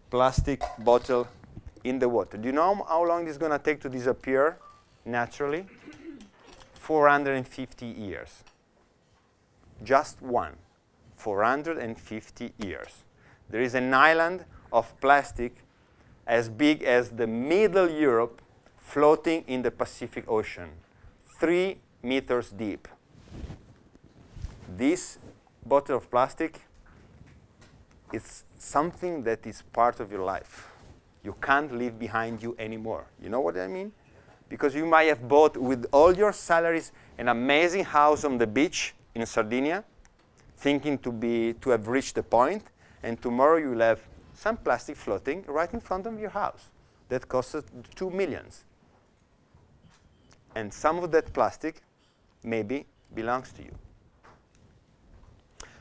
plastic bottle in the water, do you know how long it's going to take to disappear naturally? 450 years. Just one. 450 years. There is an island of plastic as big as the Middle Europe floating in the Pacific Ocean, 3 meters deep. This bottle of plastic is something that is part of your life. You can't leave behind you anymore. You know what I mean? Because you might have bought with all your salaries an amazing house on the beach in Sardinia, thinking to have reached the point, and tomorrow you will have some plastic floating right in front of your house that costs 2 million. And some of that plastic maybe belongs to you.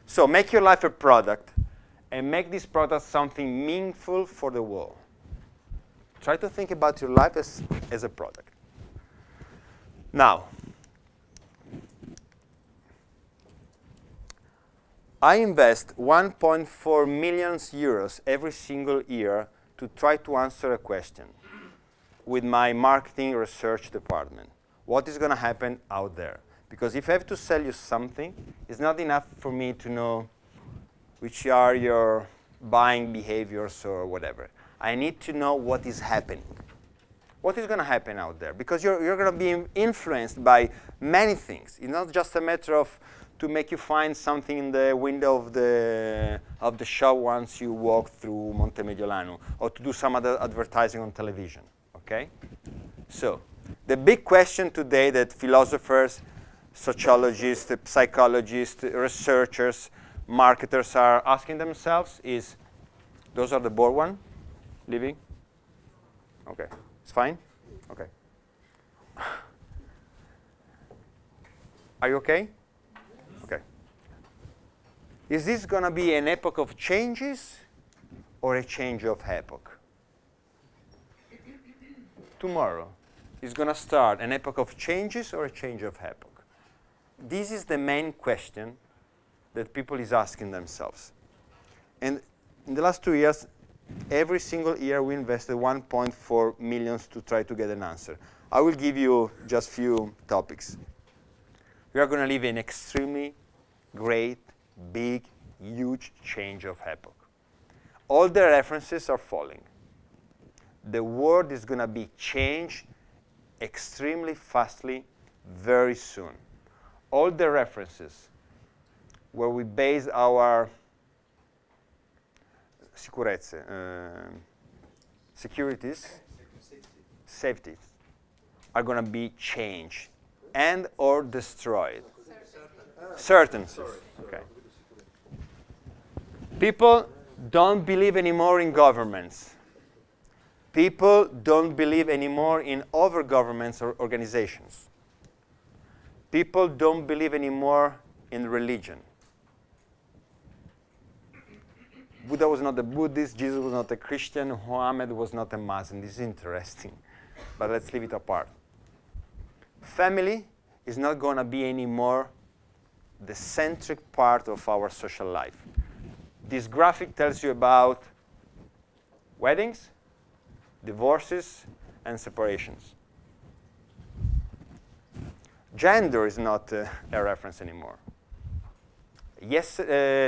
So make your life a product and make this product something meaningful for the world. Try to think about your life as a product. Now, I invest 1.4 million euros every single year to try to answer a question with my marketing research department. What is going to happen out there? Because if I have to sell you something, it's not enough for me to know which are your buying behaviors or whatever. I need to know what is happening. What is going to happen out there? Because you're going to be influenced by many things. It's not just a matter of to make you find something in the window of the shop once you walk through Monte Mediolano, or to do some other advertising on television. Okay? So the big question today that philosophers, sociologists, psychologists, researchers, marketers are asking themselves is, those are the board one? Leaving? Okay. It's fine? Okay. Are you okay? Okay. Is this going to be an epoch of changes or a change of epoch? Tomorrow is going to start an epoch of changes or a change of epoch? This is the main question that people is asking themselves. And in the last 2 years, every single year we invested 1.4 million to try to get an answer. I will give you just few topics. We are going to live in extremely great, big, huge change of epoch. All the references are falling. The world is going to be changed extremely fastly very soon. All the references where we base our safeties are going to be changed and or destroyed. Certainties. Okay. People don't believe anymore in governments. People don't believe anymore in other governments or organizations. People don't believe anymore in religion. Buddha was not a Buddhist, Jesus was not a Christian, Muhammad was not a Muslim. This is interesting, but let's leave it apart. Family is not going to be anymore the centric part of our social life. This graphic tells you about weddings, divorces, and separations. Gender is not a reference anymore. Yes,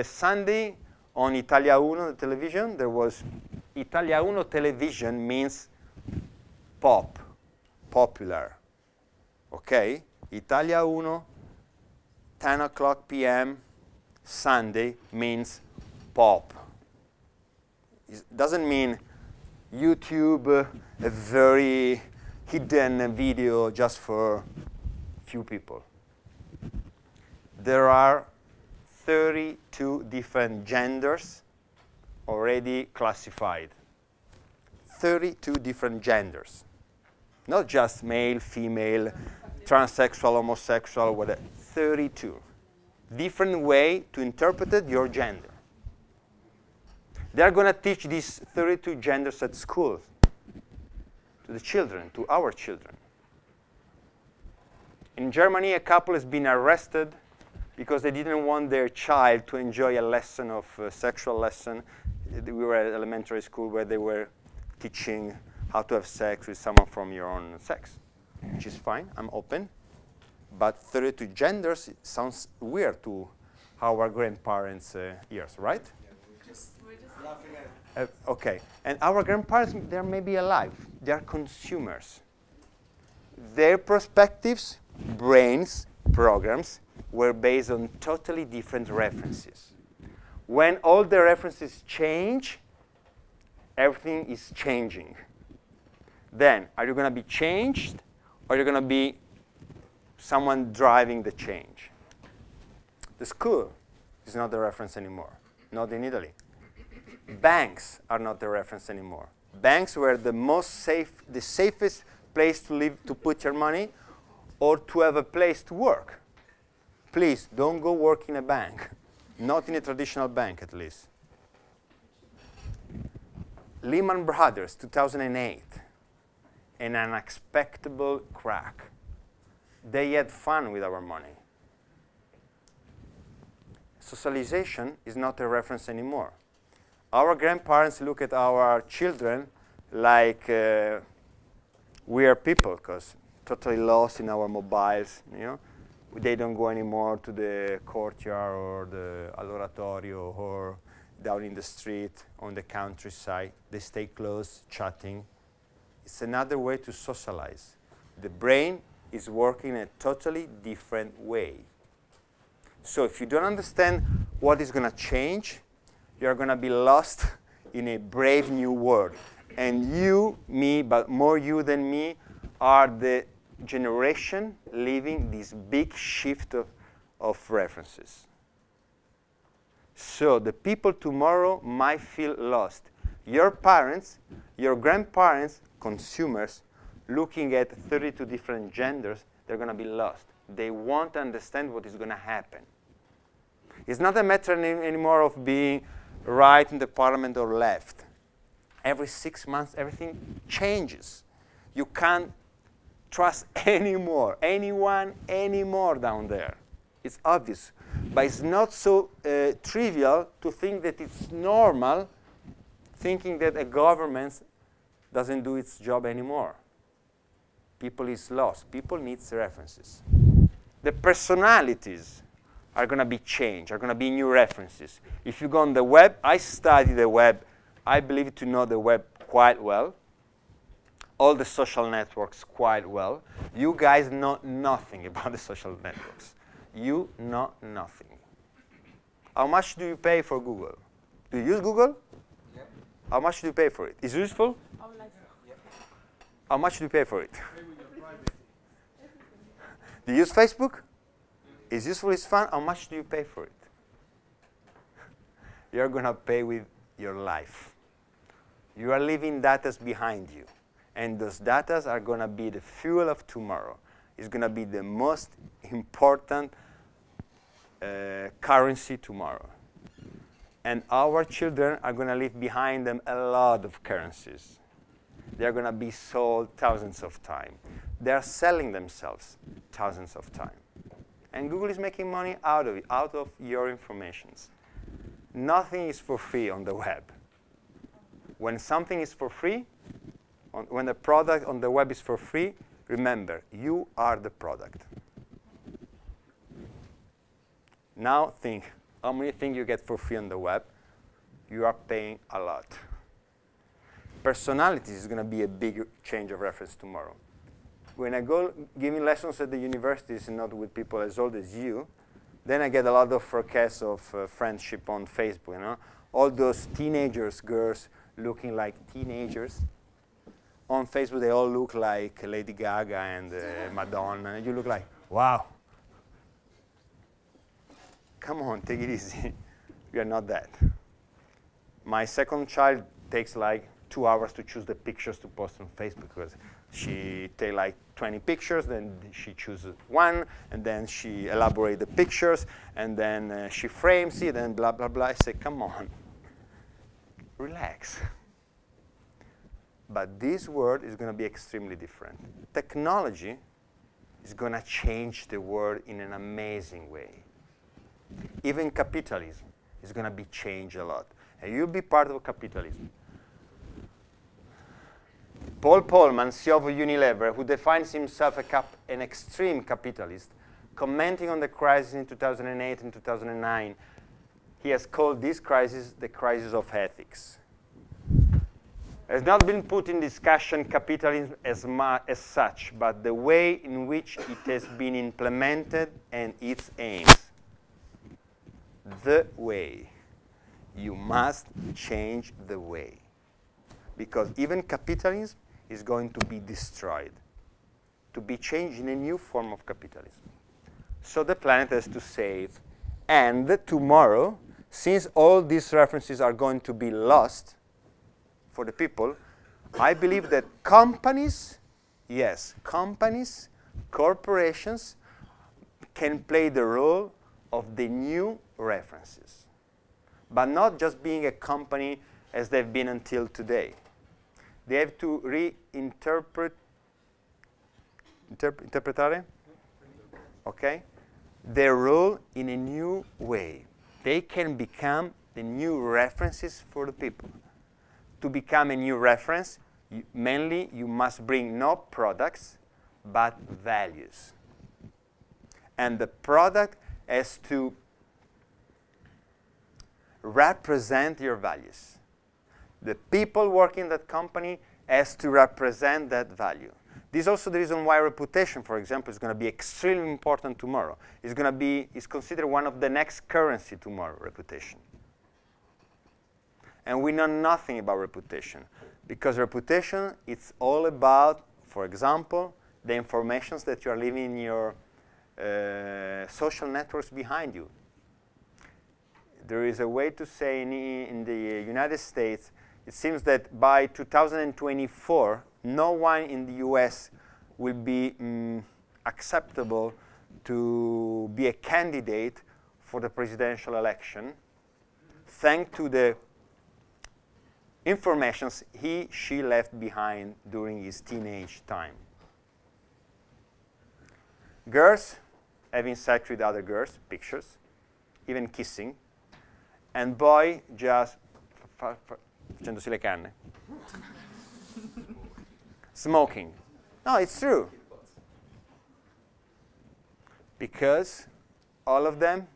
Sunday on Italia Uno, the television, there was Italia Uno television means pop, popular. Okay? Italia Uno, 10 o'clock p.m., Sunday means pop. It doesn't mean YouTube, a very hidden video just for few people. There are 32 different genders already classified. 32 different genders. Not just male, female, transsexual, homosexual, whatever. 32. Different way to interpret your gender. They are going to teach these 32 genders at school to the children, to our children. In Germany, a couple has been arrested because they didn't want their child to enjoy a lesson of sexual lesson. We were at elementary school where they were teaching how to have sex with someone from your own sex, which is fine. I'm open. But 32 genders sounds weird to our grandparents' ears, right? We're just laughing at it. Okay. And our grandparents, they're maybe alive. They're consumers. Their perspectives, brains, programs were based on totally different references. When all the references change, everything is changing. Then, are you going to be changed, or are you going to be someone driving the change? The school is not the reference anymore, not in Italy. Banks are not the reference anymore. Banks were the the safest place to live, to put your money, or to have a place to work. Please, don't go work in a bank. Not in a traditional bank, at least. Lehman Brothers, 2008, an unexpected crack. They had fun with our money. Socialization is not a reference anymore. Our grandparents look at our children like we are people, because totally lost in our mobiles, you know. They don't go anymore to the courtyard or the all'oratorio or down in the street on the countryside. They stay close, chatting. It's another way to socialize. The brain is working in a totally different way. So if you don't understand what is going to change, you're going to be lost in a brave new world. And you, me, but more you than me, are the generation living this big shift of references. So the people tomorrow might feel lost. Your parents, your grandparents, consumers, looking at 32 different genders, they're going to be lost. They won't understand what is going to happen. It's not a matter anymore of being right in the parliament or left. Every 6 months, everything changes. You can't trust anyone anymore down there. It's obvious. But it's not so trivial to think that it's normal thinking that a government doesn't do its job anymore. People is lost. People need references. The personalities are going to be changed, are going to be new references. If you go on the web, I study the web. I believe to know the web quite well. All the social networks quite well. You guys know nothing about the social networks. You know nothing. How much do you pay for Google? Do you use Google? Yep. How much do you pay for it? Is it useful? Yep. How much do you pay for it? Do you use Facebook? It's useful, it's fun. How much do you pay for it? You're going to pay with your life. You are leaving data behind you. And those data are going to be the fuel of tomorrow. It's going to be the most important currency tomorrow. And our children are going to leave behind them a lot of currencies. They're going to be sold thousands of times. They're selling themselves thousands of times. And Google is making money out of it, out of your informations. Nothing is for free on the web. When something is for free, when the product on the web is for free, remember, you are the product. Now think, how many things you get for free on the web? You are paying a lot. Personality is going to be a big change of reference tomorrow. When I go giving lessons at the universities, not with people as old as you, then I get a lot of requests of friendship on Facebook. You know? All those teenagers, girls looking like teenagers. On Facebook, they all look like Lady Gaga and Madonna. You look like, wow. Come on, take it easy. We are not that. My second child takes like 2 hours to choose the pictures to post on Facebook because she takes like 20 pictures, then she chooses one, and then she elaborates the pictures, and then she frames it, and blah, blah, blah. I say, come on, relax. But this world is going to be extremely different. Technology is going to change the world in an amazing way. Even capitalism is going to be changed a lot. And you'll be part of capitalism. Paul Polman, CEO of Unilever, who defines himself an extreme capitalist, commenting on the crisis in 2008 and 2009, he has called this crisis the crisis of ethics. It has not been put in discussion capitalism as such, but the way in which it has been implemented and its aims. The way. You must change the way. Because even capitalism is going to be destroyed, to be changed in a new form of capitalism. So the planet has to save. And tomorrow, since all these references are going to be lost for the people, I believe that companies, yes, companies, corporations can play the role of the new references, but not just being a company as they've been until today. They have to interpretare, okay, their role in a new way. They can become the new references for the people. To become a new reference, mainly you must bring not products, but values. And the product has to represent your values. The people working in that company has to represent that value. This is also the reason why reputation, for example, is going to be extremely important tomorrow. It's considered one of the next currency tomorrow, reputation. And we know nothing about reputation, because reputation, it's all about, for example, the informations that you are leaving in your social networks behind you. There is a way to say in the United States, it seems that by 2024, no one in the US will be acceptable to be a candidate for the presidential election, thanks to the informations she left behind during his teenage time. Girls having sex with other girls, pictures, even kissing, and boy just facendosi le canne. Smoking. No, it's true. Because all of them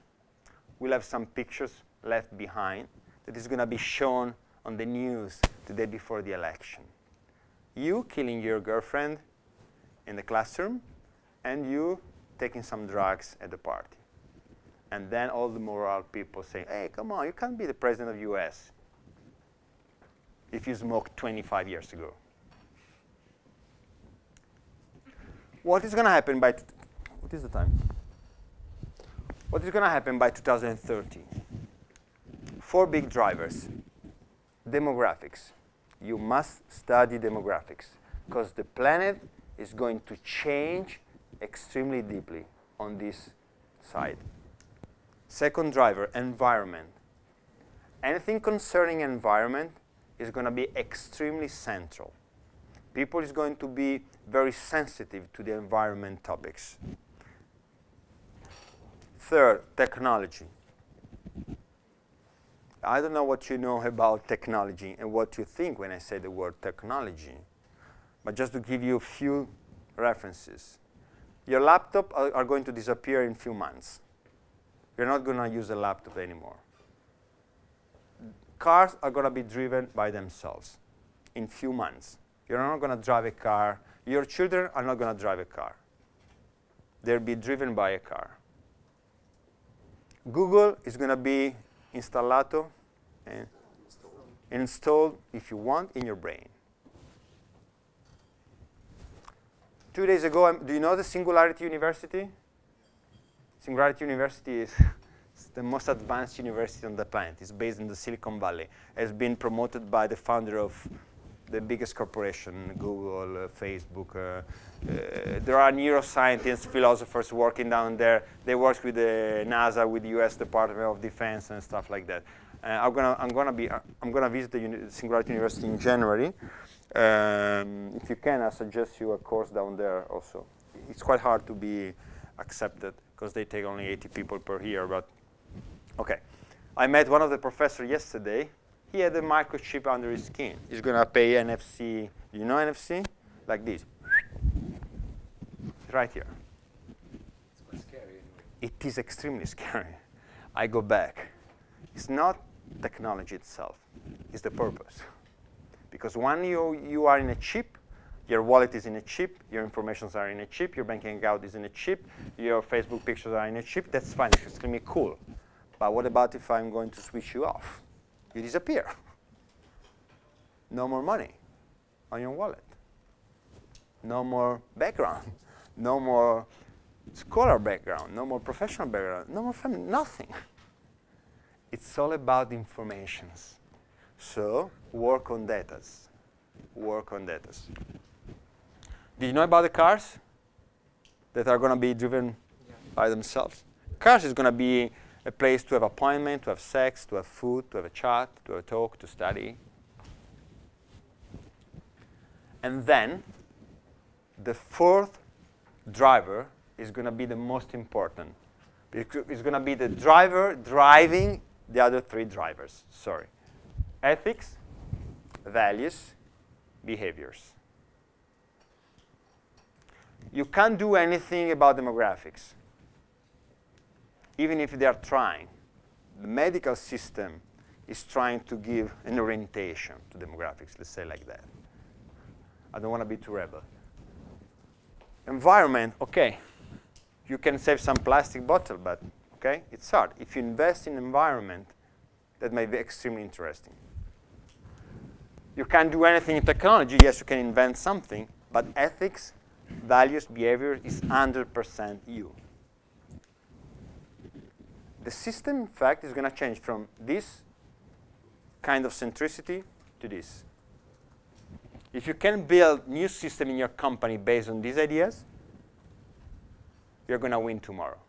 will have some pictures left behind that is going to be shown on the news the day before the election. You killing your girlfriend in the classroom, and you taking some drugs at the party. And then all the moral people say, hey, come on, you can't be the president of the US if you smoked 25 years ago. What is going to happen by, what is the time? What is going to happen by 2030? 4 big drivers. Demographics. You must study demographics, because the planet is going to change extremely deeply on this side. Second driver, environment. Anything concerning environment is going to be extremely central. People is going to be very sensitive to the environment topics. Third, technology. I don't know what you know about technology and what you think when I say the word technology, but just to give you a few references. Your laptop are going to disappear in a few months. You're not going to use a laptop anymore. Cars are going to be driven by themselves in few months. You're not going to drive a car. Your children are not going to drive a car. They'll be driven by a car. Google is going to be installato and installed, if you want, in your brain. 2 days ago, do you know the Singularity University? Singularity University is the most advanced university on the planet. It's based in the Silicon Valley. It's been promoted by the founder of the biggest corporation, Google, Facebook. There are neuroscientists, philosophers working down there. They work with the NASA, with the U.S. Department of Defense and stuff like that. I'm gonna visit the Singularity University in January. If you can, I suggest you a course down there also. It's quite hard to be accepted because they take only 80 people per year. But okay, I met one of the professors yesterday. He had a microchip under his skin. He's going to pay NFC. You know NFC? Like this. Right here. It's quite scary anyway. It is extremely scary. I go back. It's not technology itself. It's the purpose. Because when you are in a chip, your wallet is in a chip, your informations are in a chip, your banking account is in a chip, your Facebook pictures are in a chip, that's fine. It's extremely cool. But what about if I'm going to switch you off? You disappear. No more money on your wallet. No more background. No more scholar background. No more professional background. No more family. Nothing. It's all about informations. So work on data. Work on data. Did you know about the cars that are going to be driven by themselves? Cars is going to be a place to have appointment, to have sex, to have food, to have a chat, to have a talk, to study. And then the fourth driver is going to be the most important. It's going to be the driver driving the other 3 drivers. Sorry. Ethics, values, behaviors. You can't do anything about demographics. even if they are trying. The medical system is trying to give an orientation to demographics, let's say like that. I don't want to be too rebel. Environment, okay. You can save some plastic bottle, but okay, it's hard. If you invest in environment, that may be extremely interesting. You can't do anything in technology. Yes, you can invent something, but ethics, values, behavior is 100% you. The system, in fact, is going to change from this kind of centricity to this. If you can build new system in your company based on these ideas, you're going to win tomorrow.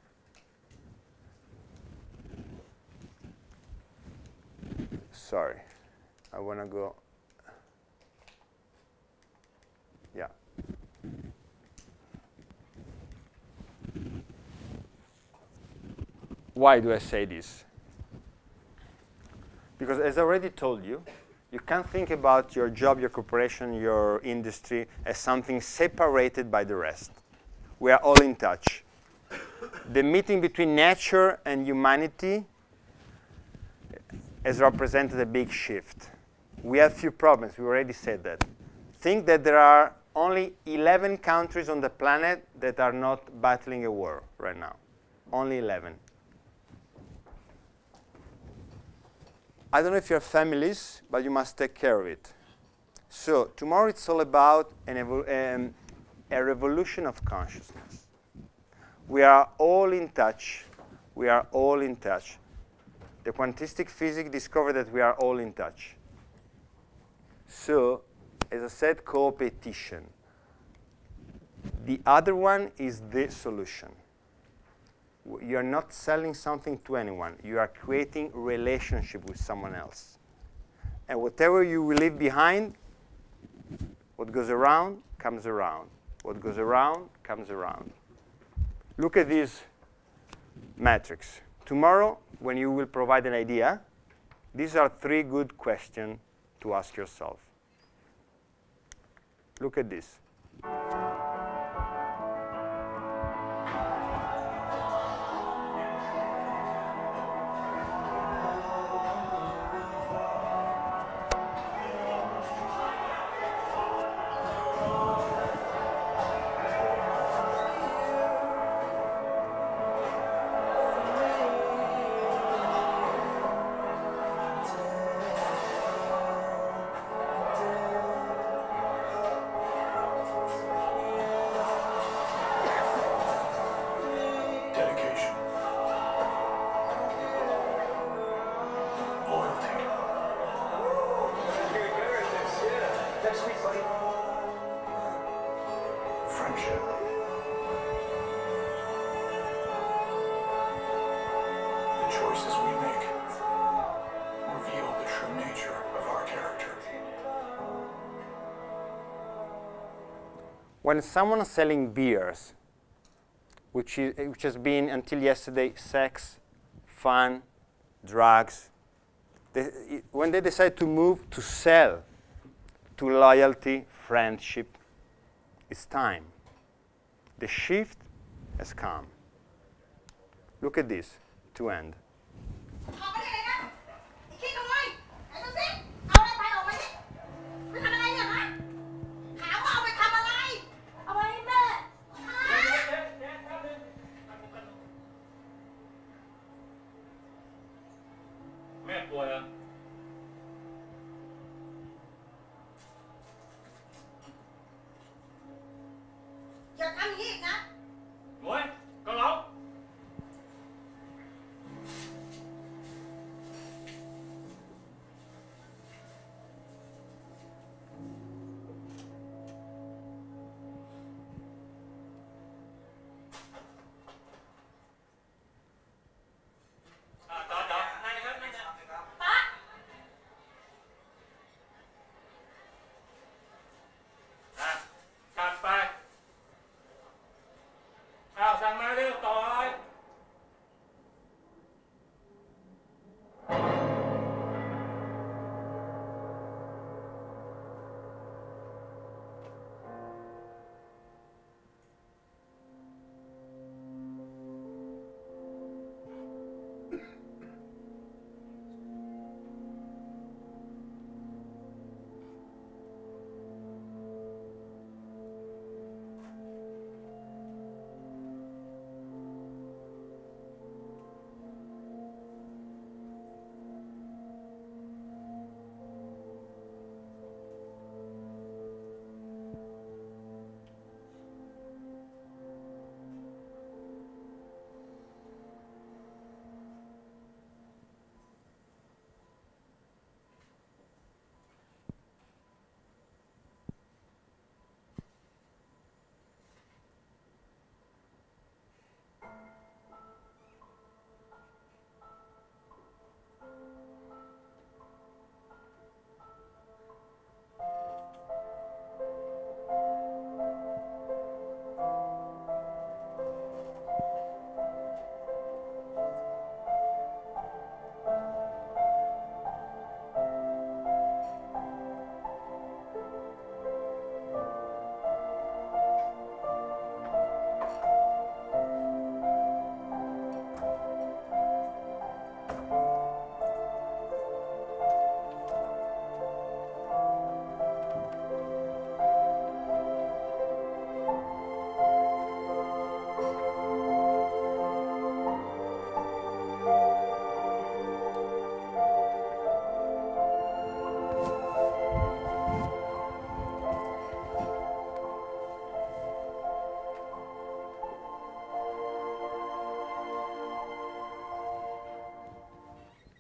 Sorry, I want to go. Yeah. Why do I say this? Because as I already told you, you can't think about your job, your corporation, your industry as something separated by the rest. We are all in touch. The meeting between nature and humanity has represented a big shift. We have few problems. We already said that. Think that there are only 11 countries on the planet that are not battling a war right now. Only 11. I don't know if you have families, but you must take care of it. So tomorrow it's all about a revolution of consciousness. We are all in touch. We are all in touch. The quantistic physics discovered that we are all in touch. So, as I said, co-opetition. The other one is the solution. You are not selling something to anyone. You are creating a relationship with someone else. And whatever you will leave behind, what goes around comes around. What goes around comes around. Look at this matrix. Tomorrow, when you will provide an idea, these are 3 good questions to ask yourself. Look at this. When someone is selling beers, which has been until yesterday sex, fun, drugs, when they decide to move to sell to loyalty, friendship, it's time. The shift has come. Look at this to end.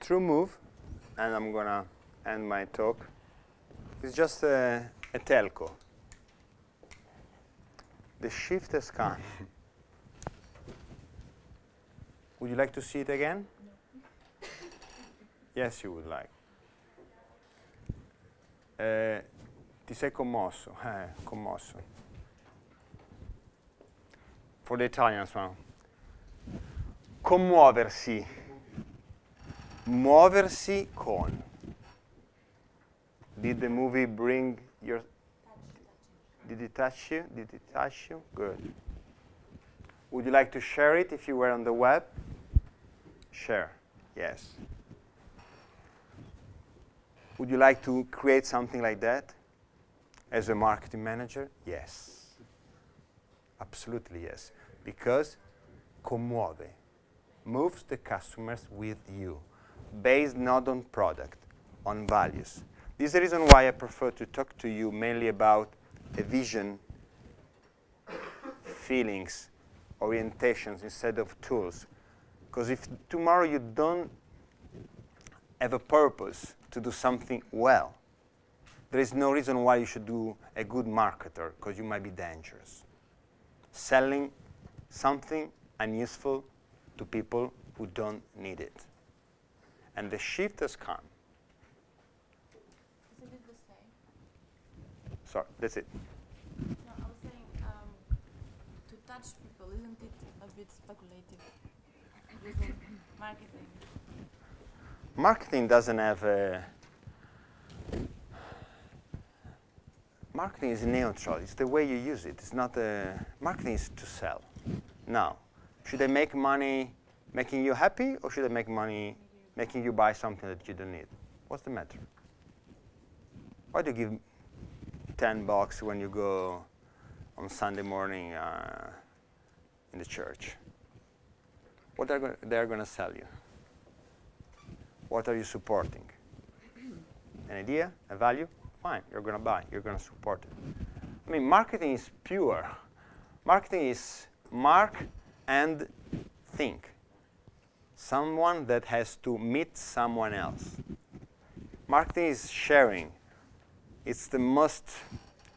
true move, and I'm going to end my talk, is just a telco. The shift has come. Would you like to see it again? No. Yes, you would like. Ti sei commosso. Commosso. For the Italians one. Commuoversi. Muoversi con. Did the movie bring your... Did it touch you? Did it touch you? Good. Would you like to share it if you were on the web? Share. Yes. Would you like to create something like that as a marketing manager? Yes. Absolutely yes. Because commuove, moves the customers with you, based not on product, on values. This is the reason why I prefer to talk to you mainly about a vision, feelings, orientations instead of tools. Because if tomorrow you don't have a purpose to do something well, there is no reason why you should do a good marketer, because you might be dangerous. Selling something unuseful to people who don't need it. And the shift has come. Isn't it the same? Sorry, that's it. No, I was saying, to touch people, isn't it a bit speculative using marketing? Marketing doesn't have a... Marketing is neutral. It's the way you use it. It's not a... Marketing is to sell. Now, should I make money making you happy, or should I make money making you buy something that you don't need? What's the matter? Why do you give $10 when you go on Sunday morning in the church? What they're going to sell you? What are you supporting? An idea, a value? Fine, you're going to buy, you're going to support it. I mean, marketing is pure. Marketing is mark and think. Someone that has to meet someone else. Marketing is sharing. It's the most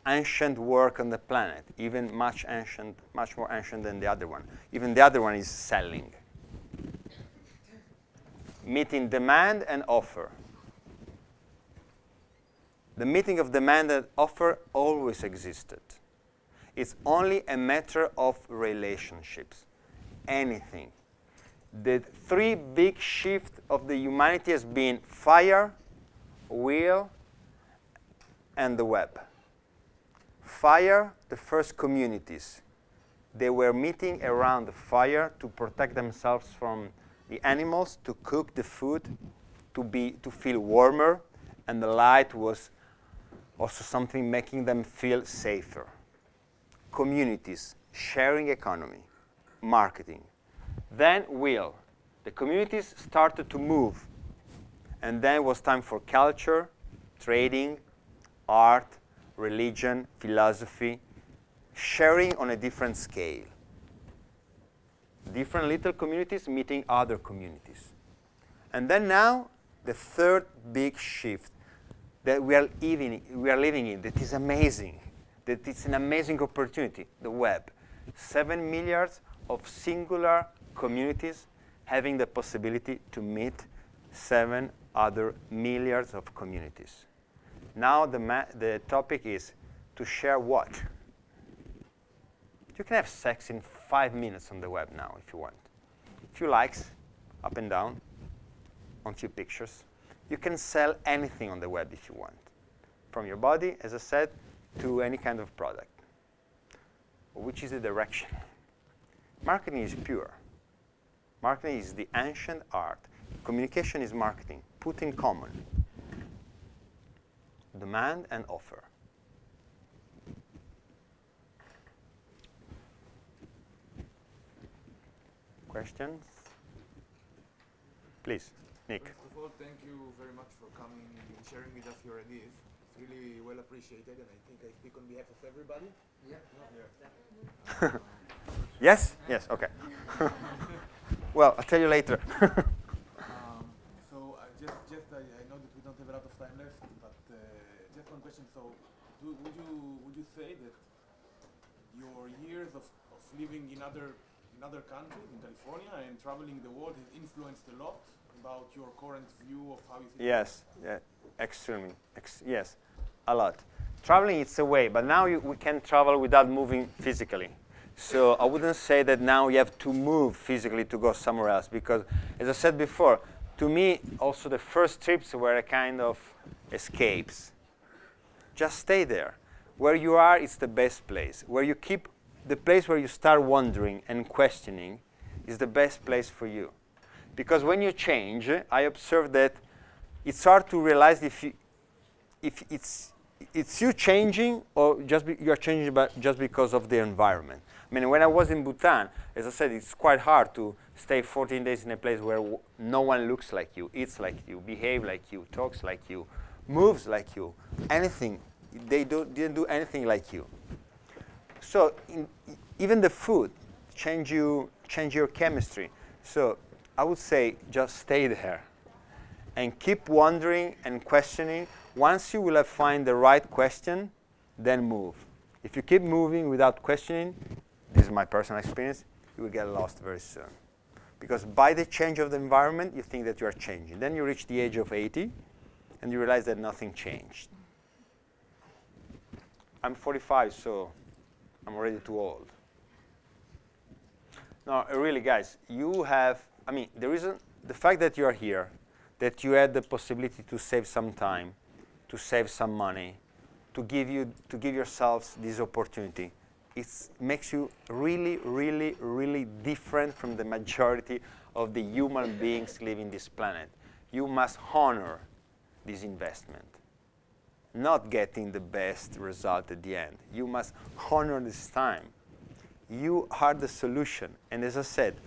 ancient work on the planet, even much more ancient than the other one. Even the other one is selling. Meeting demand and offer. The meeting of demand and offer always existed. It's only a matter of relationships. Anything. The three big shifts of the humanity has been fire, wheel, and the web. Fire, the first communities. They were meeting around the fire to protect themselves from the animals, to cook the food, to feel warmer, and the light was also something making them feel safer. Communities, sharing economy, marketing. Then wheel. The communities started to move, and then it was time for culture, trading, art, religion, philosophy, sharing on a different scale. Different little communities meeting other communities. And then now, the third big shift that we are living in, that is amazing, that it's an amazing opportunity, the web. 7 milliards of singular communities having the possibility to meet 7 other milliards of communities. Now the topic is to share what? You can have sex in 5 minutes on the web now if you want. A few likes, up and down, on few pictures. You can sell anything on the web if you want. From your body, as I said, to any kind of product. Which is the direction? Marketing is pure. Marketing is the ancient art. Communication is marketing. Put in common. Demand and offer. Questions? Please, Nick. First of all, thank you very much for coming and sharing with us your ideas. It's really well appreciated, and I think I speak on behalf of everybody. Yeah. Yes? Yes, okay. Well, I'll tell you later. So So, would you say that your years of living in other countries, in California, and traveling the world has influenced a lot about your current view of how you think? Yes, yeah, extremely. Yes, a lot. Traveling, it's a way, but now we can travel without moving physically. So I wouldn't say that now you have to move physically to go somewhere else, because, as I said before, to me, also the first trips were a kind of escapes. Just stay there. Where you are, it's the best place. Where you keep, the place where you start wondering and questioning is the best place for you. Because when you change, I observe that it's hard to realize if it's you changing or you're changing just because of the environment. I mean, when I was in Bhutan, as I said, it's quite hard to stay 14 days in a place where no one looks like you, eats like you, behaves like you, talks like you, moves like you, anything. They didn't do anything like you. So even the food change your chemistry. So I would say just stay there and keep wondering and questioning. Once you will have find the right question, then move. If you keep moving without questioning, this is my personal experience, you will get lost very soon. Because by the change of the environment, you think that you are changing. Then you reach the age of 80, and you realize that nothing changed. I'm 45, so I'm already too old. No, really, guys, you have, I mean, the fact that you are here, that you had the possibility to save some time, to save some money, to give yourselves this opportunity, it makes you really, really, really different from the majority of the human beings living this planet. You must honor this investment, not getting the best result at the end. You must honor this time. You are the solution. And as I said,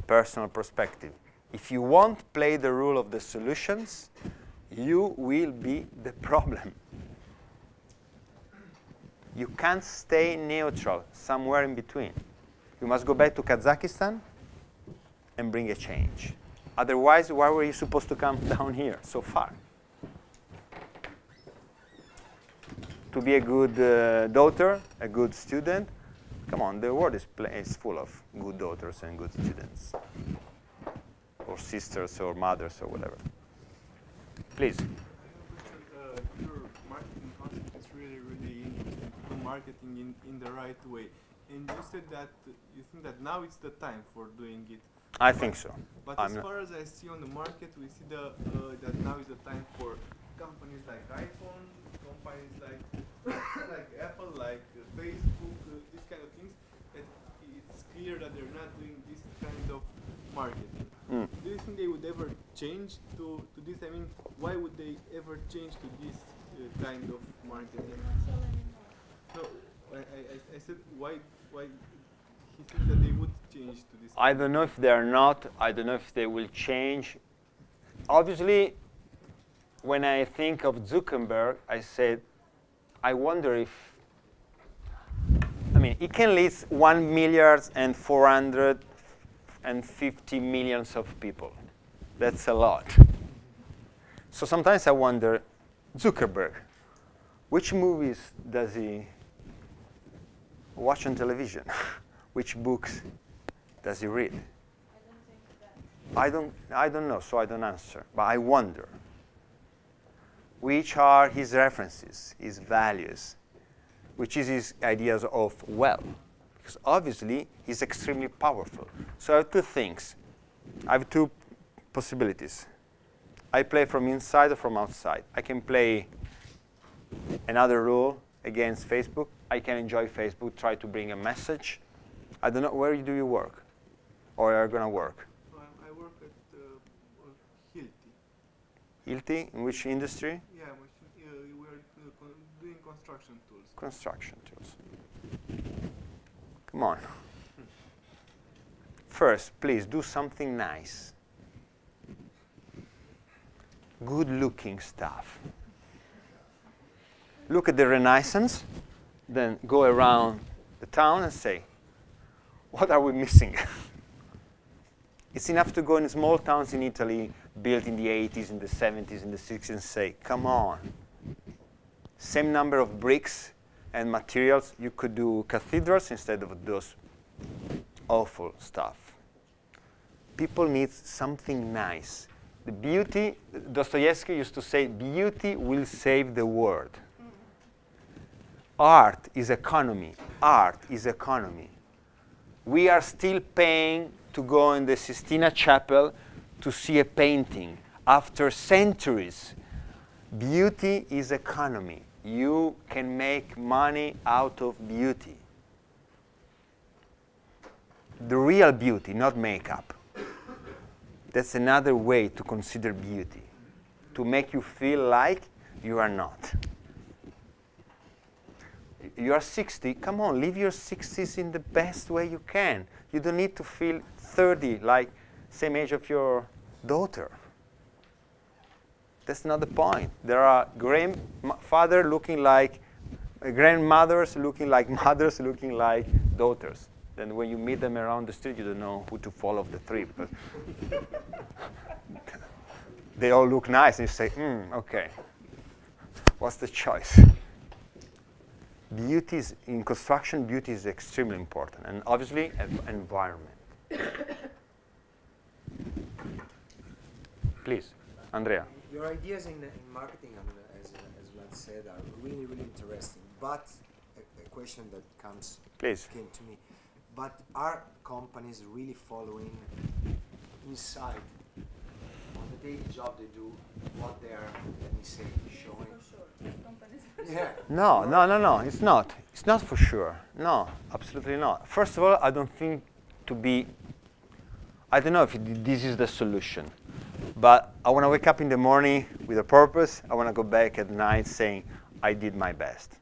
personal perspective. If you won't play the role of the solutions, you will be the problem. You can't stay neutral somewhere in between. You must go back to Kazakhstan and bring a change. Otherwise, why were you supposed to come down here so far? To be a good daughter, a good student. Come on, the world is full of good daughters and good students. Or sisters or mothers or whatever. Please. Your marketing concept is really, really interesting. Do marketing in the right way. And you said that you think that now it's the time for doing it. I think so. But as far as I see on the market, we see that now is the time for companies like iPhone, companies like like Apple, like Facebook, these kind of things. That it's clear that they're not doing this kind of marketing. Do you think they would ever change to this? I mean, why would they ever change to this kind of marketing? No, I said why he thinks that they would change to this. I don't know if they're not. I don't know if they will change. Obviously, when I think of Zuckerberg, I said, I wonder if, I mean, he can list 1,450 million of people. That's a lot. So sometimes I wonder, Zuckerberg, which movies does he watch on television? Which books does he read? I don't know, so I don't answer. But I wonder, which are his references, his values, which is his ideas of wealth? Because obviously, he's extremely powerful. So I have two things. I have two possibilities. I play from inside or from outside. I can play another role against Facebook. I can enjoy Facebook, try to bring a message. I don't know, where do you work? Or are you going to work? I work at Hilti. Hilti? In which industry? Yeah, we're doing construction tools. Construction tools. Come on. First, please do something nice. Good-looking stuff. Look at the Renaissance, then go around the town and say, what are we missing? It's enough to go in small towns in Italy, built in the 80s, in the 70s, in the 60s, and say, come on. same number of bricks and materials, you could do cathedrals instead of those awful stuff. People need something nice. The beauty, Dostoevsky used to say, beauty will save the world. Art is economy. Art is economy. We are still paying to go in the Sistina Chapel to see a painting. After centuries, beauty is economy. You can make money out of beauty. The real beauty, not makeup. That's another way to consider beauty, to make you feel like you are not. You are 60, come on, live your 60s in the best way you can. You don't need to feel 30, like same age of your daughter. That's not the point. There are grandfathers looking like grandmothers, looking like mothers, looking like daughters. Then when you meet them around the street, you don't know who to follow of the three, because they all look nice, and you say, okay, what's the choice? Beauty is, in construction, beauty is extremely important, and obviously, environment. Please, Andrea. Your ideas in marketing, as Vlad said, are really, really interesting. But a question that came to me. But are companies really following inside on the daily job they do what they are, let me say, showing? For sure. Companies Yeah. No, it's not. It's not for sure. No, absolutely not. First of all, I don't think I don't know if this is the solution. But I want to wake up in the morning with a purpose. I want to go back at night saying, I did my best,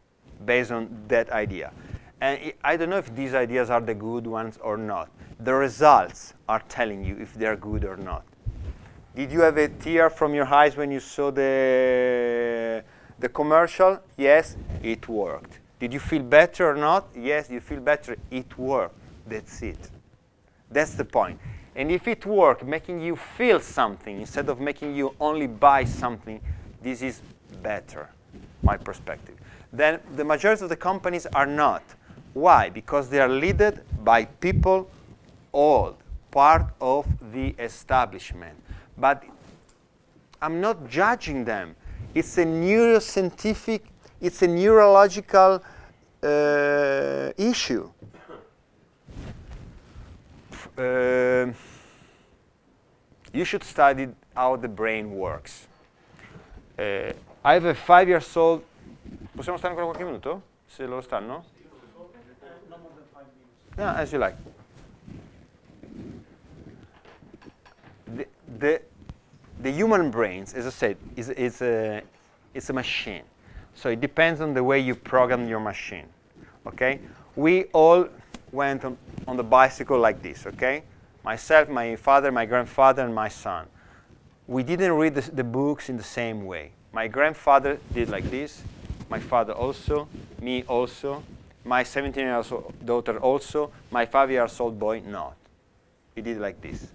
based on that idea. And I don't know if these ideas are the good ones or not. The results are telling you if they're good or not. Did you have a tear from your eyes when you saw the commercial? Yes, it worked. Did you feel better or not? Yes, you feel better. It worked. That's it. That's the point. And if it works, making you feel something instead of making you only buy something, this is better, my perspective. Then the majority of the companies are not. Why? Because they are led by people old, part of the establishment. But I'm not judging them. It's a neuroscientific, it's a neurological issue. You should study how the brain works. I have a 5-year-old. Possiamo stare ancora qualche minuto? Se loro stanno? No, as you like. The human brains, as I said, is a machine. So it depends on the way you program your machine. Okay? We all went on the bicycle like this, okay? Myself, my father, my grandfather, and my son. We didn't read the books in the same way. My grandfather did like this, my father also, me also, my 17-year-old daughter also, my 5-year-old boy not. He did like this.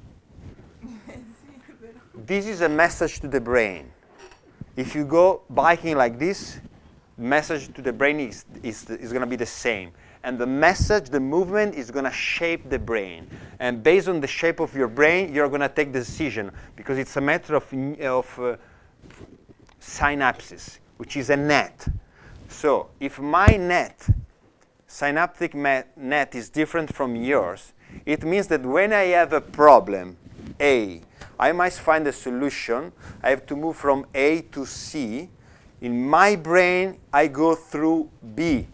This is a message to the brain. If you go biking like this, the message to the brain is going to be the same. And the message, the movement is going to shape the brain. And based on the shape of your brain, you're going to take the decision, because it's a matter of synapses, which is a net. So if my net, synaptic net, is different from yours, it means that when I have a problem, A, I must find a solution. I have to move from A to C. In my brain, I go through B.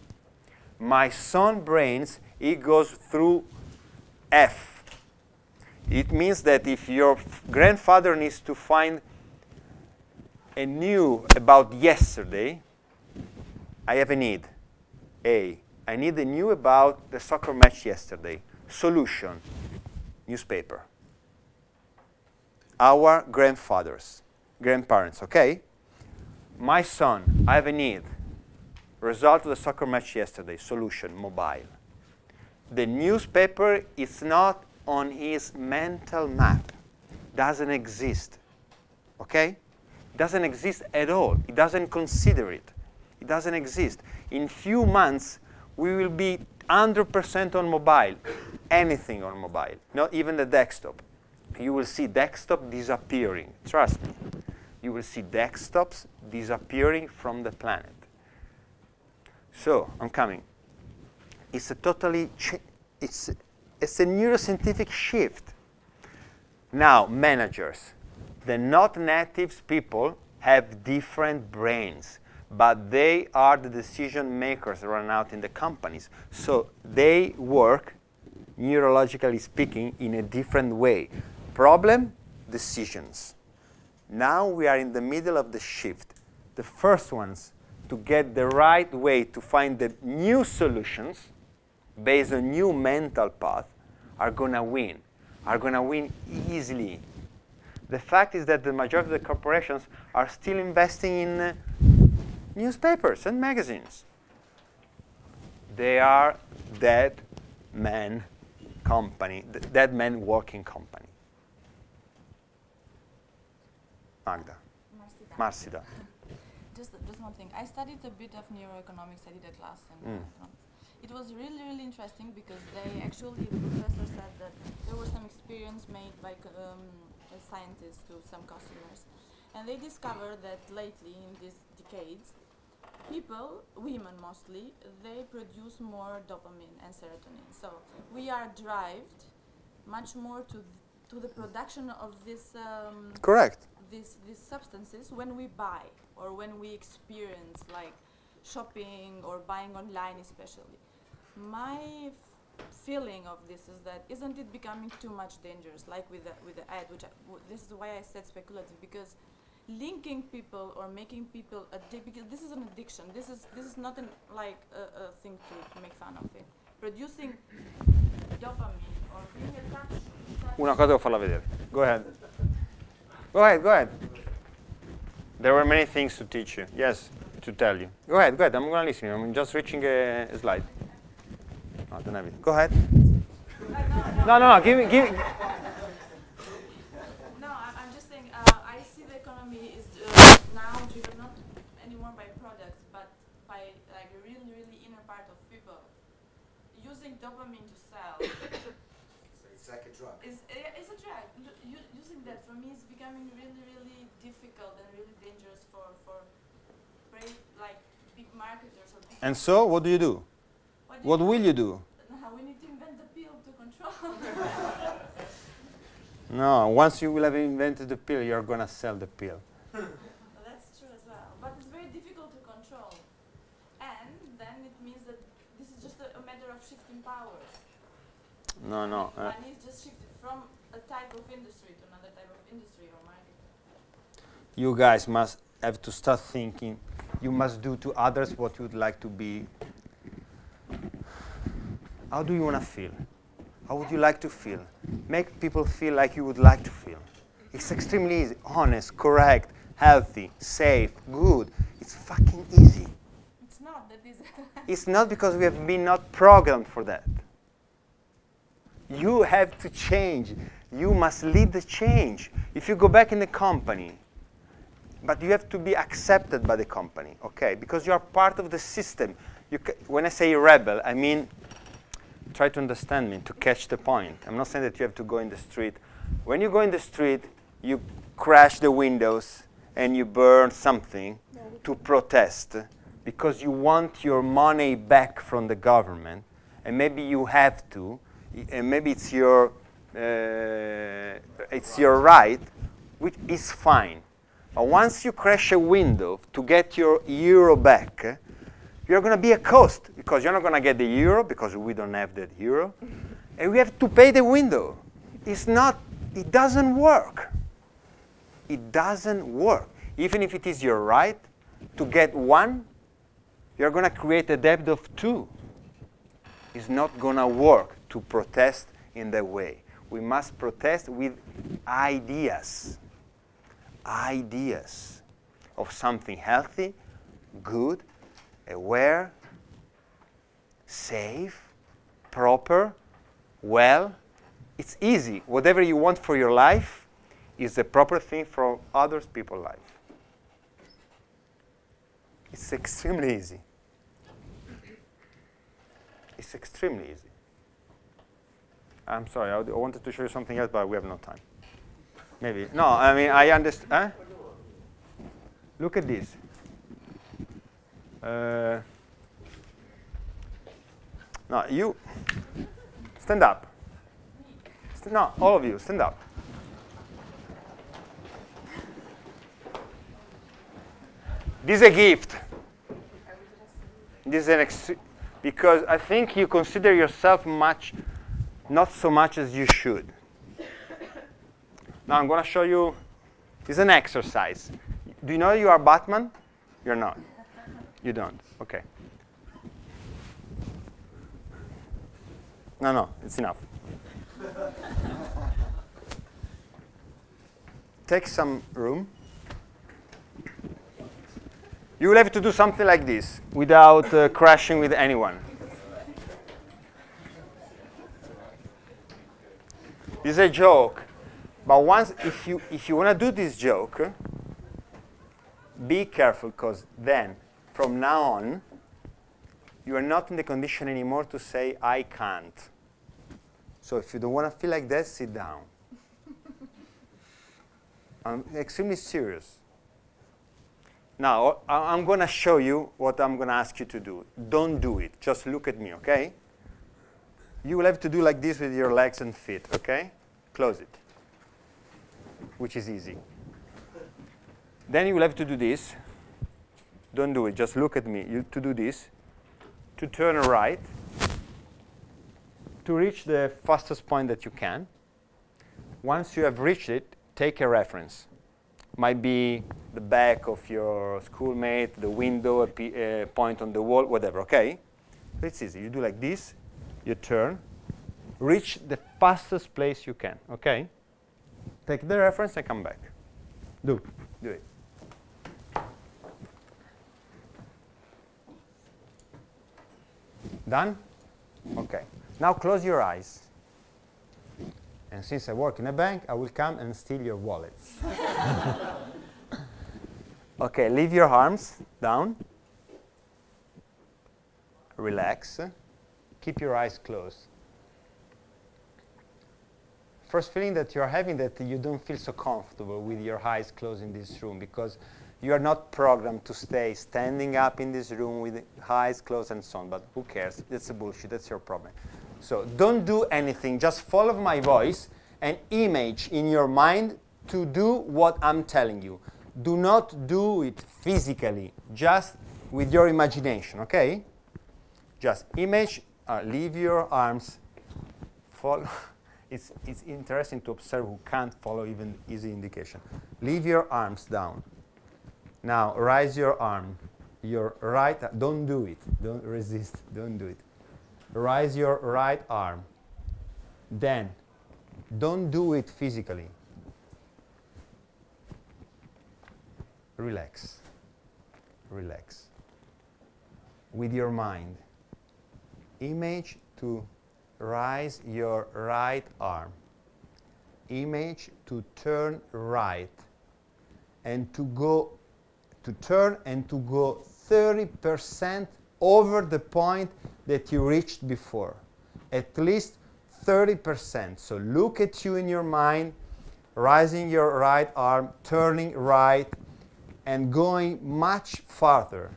My son brains, it goes through F. It means that if your grandfather needs to find a new about yesterday, I have a need. A. I need a new about the soccer match yesterday. Solution. Newspaper. Our grandfathers, grandparents, okay? My son, I have a need. Result of the soccer match yesterday. Solution, mobile. The newspaper is not on his mental map. Doesn't exist. Okay? Doesn't exist at all. He doesn't consider it. It doesn't exist. In few months, we will be 100% on mobile. Anything on mobile, not even the desktop. You will see desktop disappearing. Trust me. You will see desktops disappearing from the planet. So, I'm coming. It's a totally, it's a neuroscientific shift. Now, managers. The not natives people have different brains, but they are the decision makers run out in the companies. So they work, neurologically speaking, in a different way. Problem, decisions. Now we are in the middle of the shift. The first ones to get the right way to find the new solutions based on new mental path are going to win easily. The fact is that the majority of the corporations are still investing in newspapers and magazines. They are dead man company, dead man working company. Magda. Marsida. Just one thing. I studied a bit of neuroeconomics. I did a class in economics. It was really, really interesting because they actually, the professor said that there was some experience made by scientists to some customers. And they discovered that lately, in these decades, people, women mostly, they produce more dopamine and serotonin. So we are derived much more to the production of this correct. These substances when we buy or when we experience like shopping or buying online especially. My feeling of this is that isn't it becoming too much dangerous, like with the ad, which this is why I said speculative, because linking people or making people addicted, because this is an addiction. This is not like a thing to make fun of it. Producing dopamine or being attached. Una cosa devo farla vedere. Go ahead. Go ahead. There were many things to teach you. Yes, to tell you. Go ahead. I'm going to listen. I'm just reaching a slide. No, don't have it. Go ahead. No. Give me. No, I'm just saying. I see the economy is now driven not anymore by products, but by like a really, really inner part of people using dopamine to sell. So it's like a drug. It's a drug. Using that for me is becoming really, really difficult and really dangerous for like big marketers or big. And so, what do you do? What will you do? No, we need to invent the pill to control. No, once you will have invented the pill, you're going to sell the pill. That's true as well. But it's very difficult to control. And then it means that this is just a matter of shifting powers. No. Money is just shifted from a type of industry to another type of industry or market. You guys must have to start thinking. You must do to others what you would like to be. How do you want to feel? How would you like to feel? Make people feel like you would like to feel. It's extremely easy. Honest, correct, healthy, safe, good. It's fucking easy. It's not that easy. It's not because we have been not programmed for that. You have to change. You must lead the change. If you go back in the company, but you have to be accepted by the company, okay? Because you are part of the system. When I say rebel, I mean, try to understand me, to catch the point. I'm not saying that you have to go in the street. When you go in the street, you crash the windows and you burn something to protest because you want your money back from the government, and maybe you have to, and maybe it's your right, which is fine. But once you crash a window to get your euro back, you're going to be a cost because you're not going to get the euro because we don't have that euro, and we have to pay the window. It doesn't work. It doesn't work. Even if it is your right to get one, you're going to create a debt of two. It's not going to work to protest in that way. We must protest with ideas. Ideas of something healthy, good, aware, safe, proper, well. It's easy. Whatever you want for your life is the proper thing for other people's life. It's extremely easy. It's extremely easy. I'm sorry, I wanted to show you something else, but we have no time. Maybe. No, I mean, I understand. Huh? Look at this. No, you stand up. No, all of you, stand up. This is a gift. This is an because I think you consider yourself not so much as you should. Now I'm going to show you. This is an exercise. Do you know you are Batman? You're not. You don't. Okay. No, it's enough. Take some room. You will have to do something like this without crashing with anyone. This is a joke, but once if you want to do this joke, be careful, because then from now on you are not in the condition anymore to say I can't. So if you don't want to feel like that, sit down. I'm extremely serious. Now, I'm going to show you what I'm going to ask you to do. Don't do it. Just look at me, OK? You will have to do like this with your legs and feet, OK? Close it, which is easy. Then you will have to do this. Don't do it. Just look at me. To do this, to turn right, to reach the fastest point that you can. Once you have reached it, take a reference. Might be the back of your schoolmate, the window, a point on the wall, whatever, OK? It's easy. You do like this. You turn. Reach the fastest place you can, OK? Take the reference and come back. Do it. Done? OK. Now close your eyes. And since I work in a bank, I will come and steal your wallets. OK, leave your arms down. Relax. Keep your eyes closed. First feeling that you're having that you don't feel so comfortable with your eyes closed in this room, because you are not programmed to stay standing up in this room with eyes closed and so on. But who cares? That's a bullshit. That's your problem. So don't do anything. Just follow my voice and image in your mind to do what I'm telling you. Do not do it physically, just with your imagination, OK? Just image, leave your arms, follow. It's interesting to observe who can't follow even easy indication. Leave your arms down. Now raise your arm. Your right, don't do it. Don't resist. Don't do it. Raise your right arm. Then, don't do it physically. Relax. Relax. With your mind, image to raise your right arm. Image to turn right and to turn and to go 30% over the point that you reached before. At least 30%. So look at you in your mind, raising your right arm, turning right, and going much farther.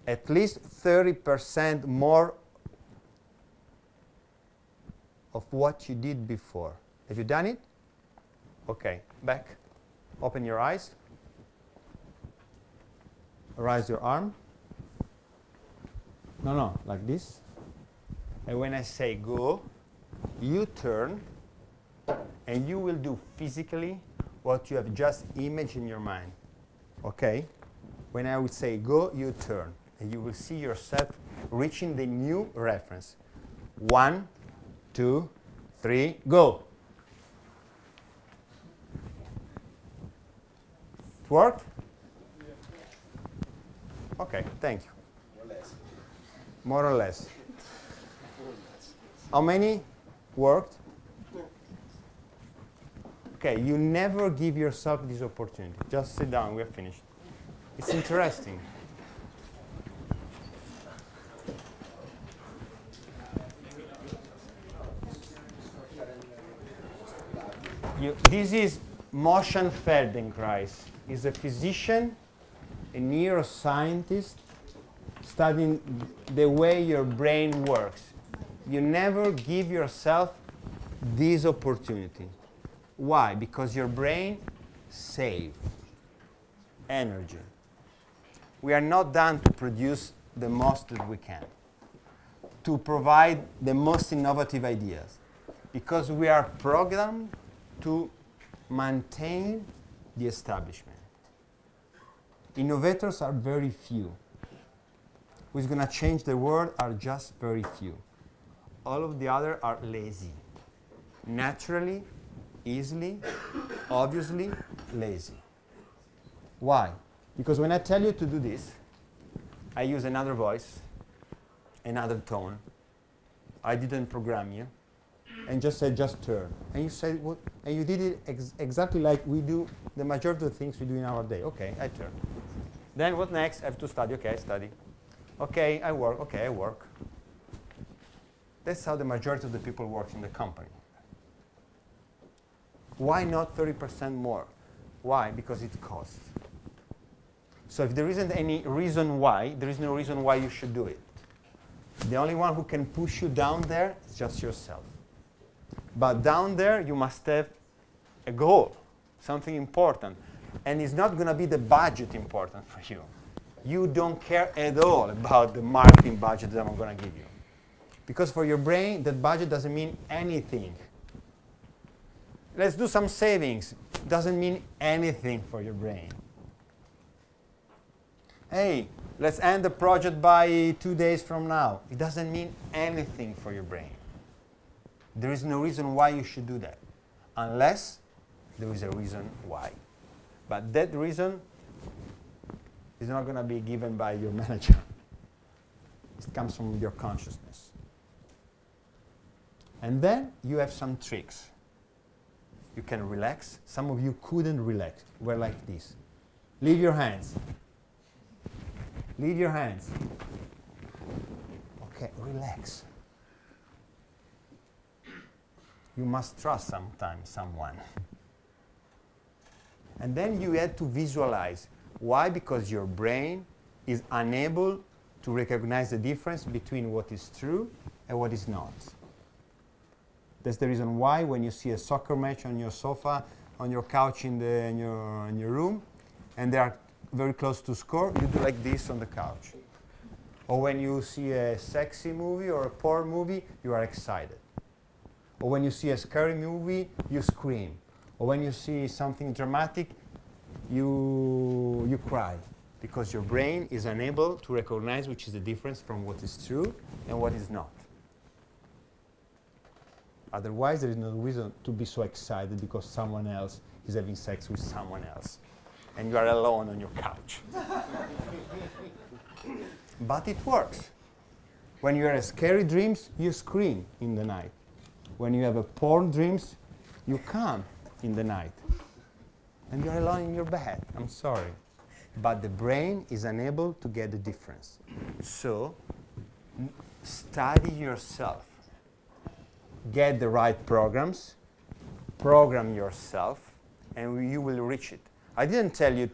At least 30% more of what you did before. Have you done it? OK, back. Open your eyes. Raise your arm. No, like this. And when I say go, you turn, and you will do physically what you have just imaged in your mind. OK? When I would say go, you turn, and you will see yourself reaching the new reference. 1, 2, 3, go. It worked? OK, thank you. More or less. How many worked? OK, you never give yourself this opportunity. Just sit down. We're finished. It's interesting. This is Motion Feldenkrais. He's a physician, a neuroscientist, studying the way your brain works. You never give yourself this opportunity. Why? Because your brain saves energy. We are not done to produce the most that we can, to provide the most innovative ideas, because we are programmed to maintain the establishment. Innovators are very few. Who's going to change the world are just very few. All of the others are lazy. Naturally, easily, obviously lazy. Why? Because when I tell you to do this, I use another voice, another tone. I didn't program you, and just said, just turn. And you said, what? And you did it exactly like we do the majority of the things we do in our day. Okay, I turn. Then what next? I have to study. Okay, I study. Okay, I work. Okay, I work. That's how the majority of the people work in the company. Why not 30% more? Why? Because it costs. So if there isn't any reason why, there is no reason why you should do it. The only one who can push you down there is just yourself. But down there, you must have a goal, something important. And it's not going to be the budget important for you. You don't care at all about the marketing budget that I'm going to give you. Because for your brain, that budget doesn't mean anything. Let's do some savings. Doesn't mean anything for your brain. Hey, let's end the project by 2 days from now. It doesn't mean anything for your brain. There is no reason why you should do that, unless there is a reason why. But that reason is not going to be given by your manager. It comes from your consciousness. And then you have some tricks. You can relax. Some of you couldn't relax. We're like this. Leave your hands. Leave your hands. Okay, relax. You must trust sometimes someone. And then you had to visualize. Why? Because your brain is unable to recognize the difference between what is true and what is not. That's the reason why when you see a soccer match on your sofa, on your couch in your room, and they are very close to score, you do like this on the couch. Or when you see a sexy movie or a porn movie, you are excited. Or when you see a scary movie, you scream. Or when you see something dramatic, you cry. Because your brain is unable to recognize which is the difference from what is true and what is not. Otherwise, there is no reason to be so excited because someone else is having sex with someone else. And you are alone on your couch. But it works. When you have scary dreams, you scream in the night. When you have a porn dreams, you come in the night. And you're alone in your bed. I'm sorry. But the brain is unable to get the difference. So, study yourself. Get the right programs. Program yourself. And you will reach it. I didn't tell you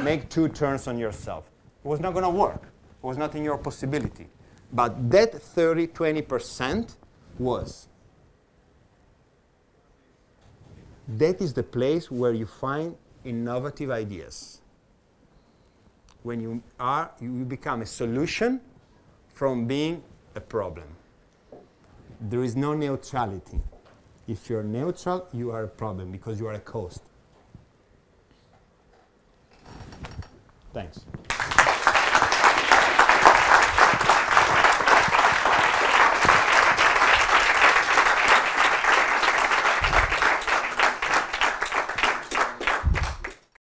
make 2 turns on yourself. It was not going to work. It was not in your possibility. But that 20% was. That is the place where you find innovative ideas. When you become a solution from being a problem. There is no neutrality. If you're neutral, you are a problem because you are a cost. Thanks.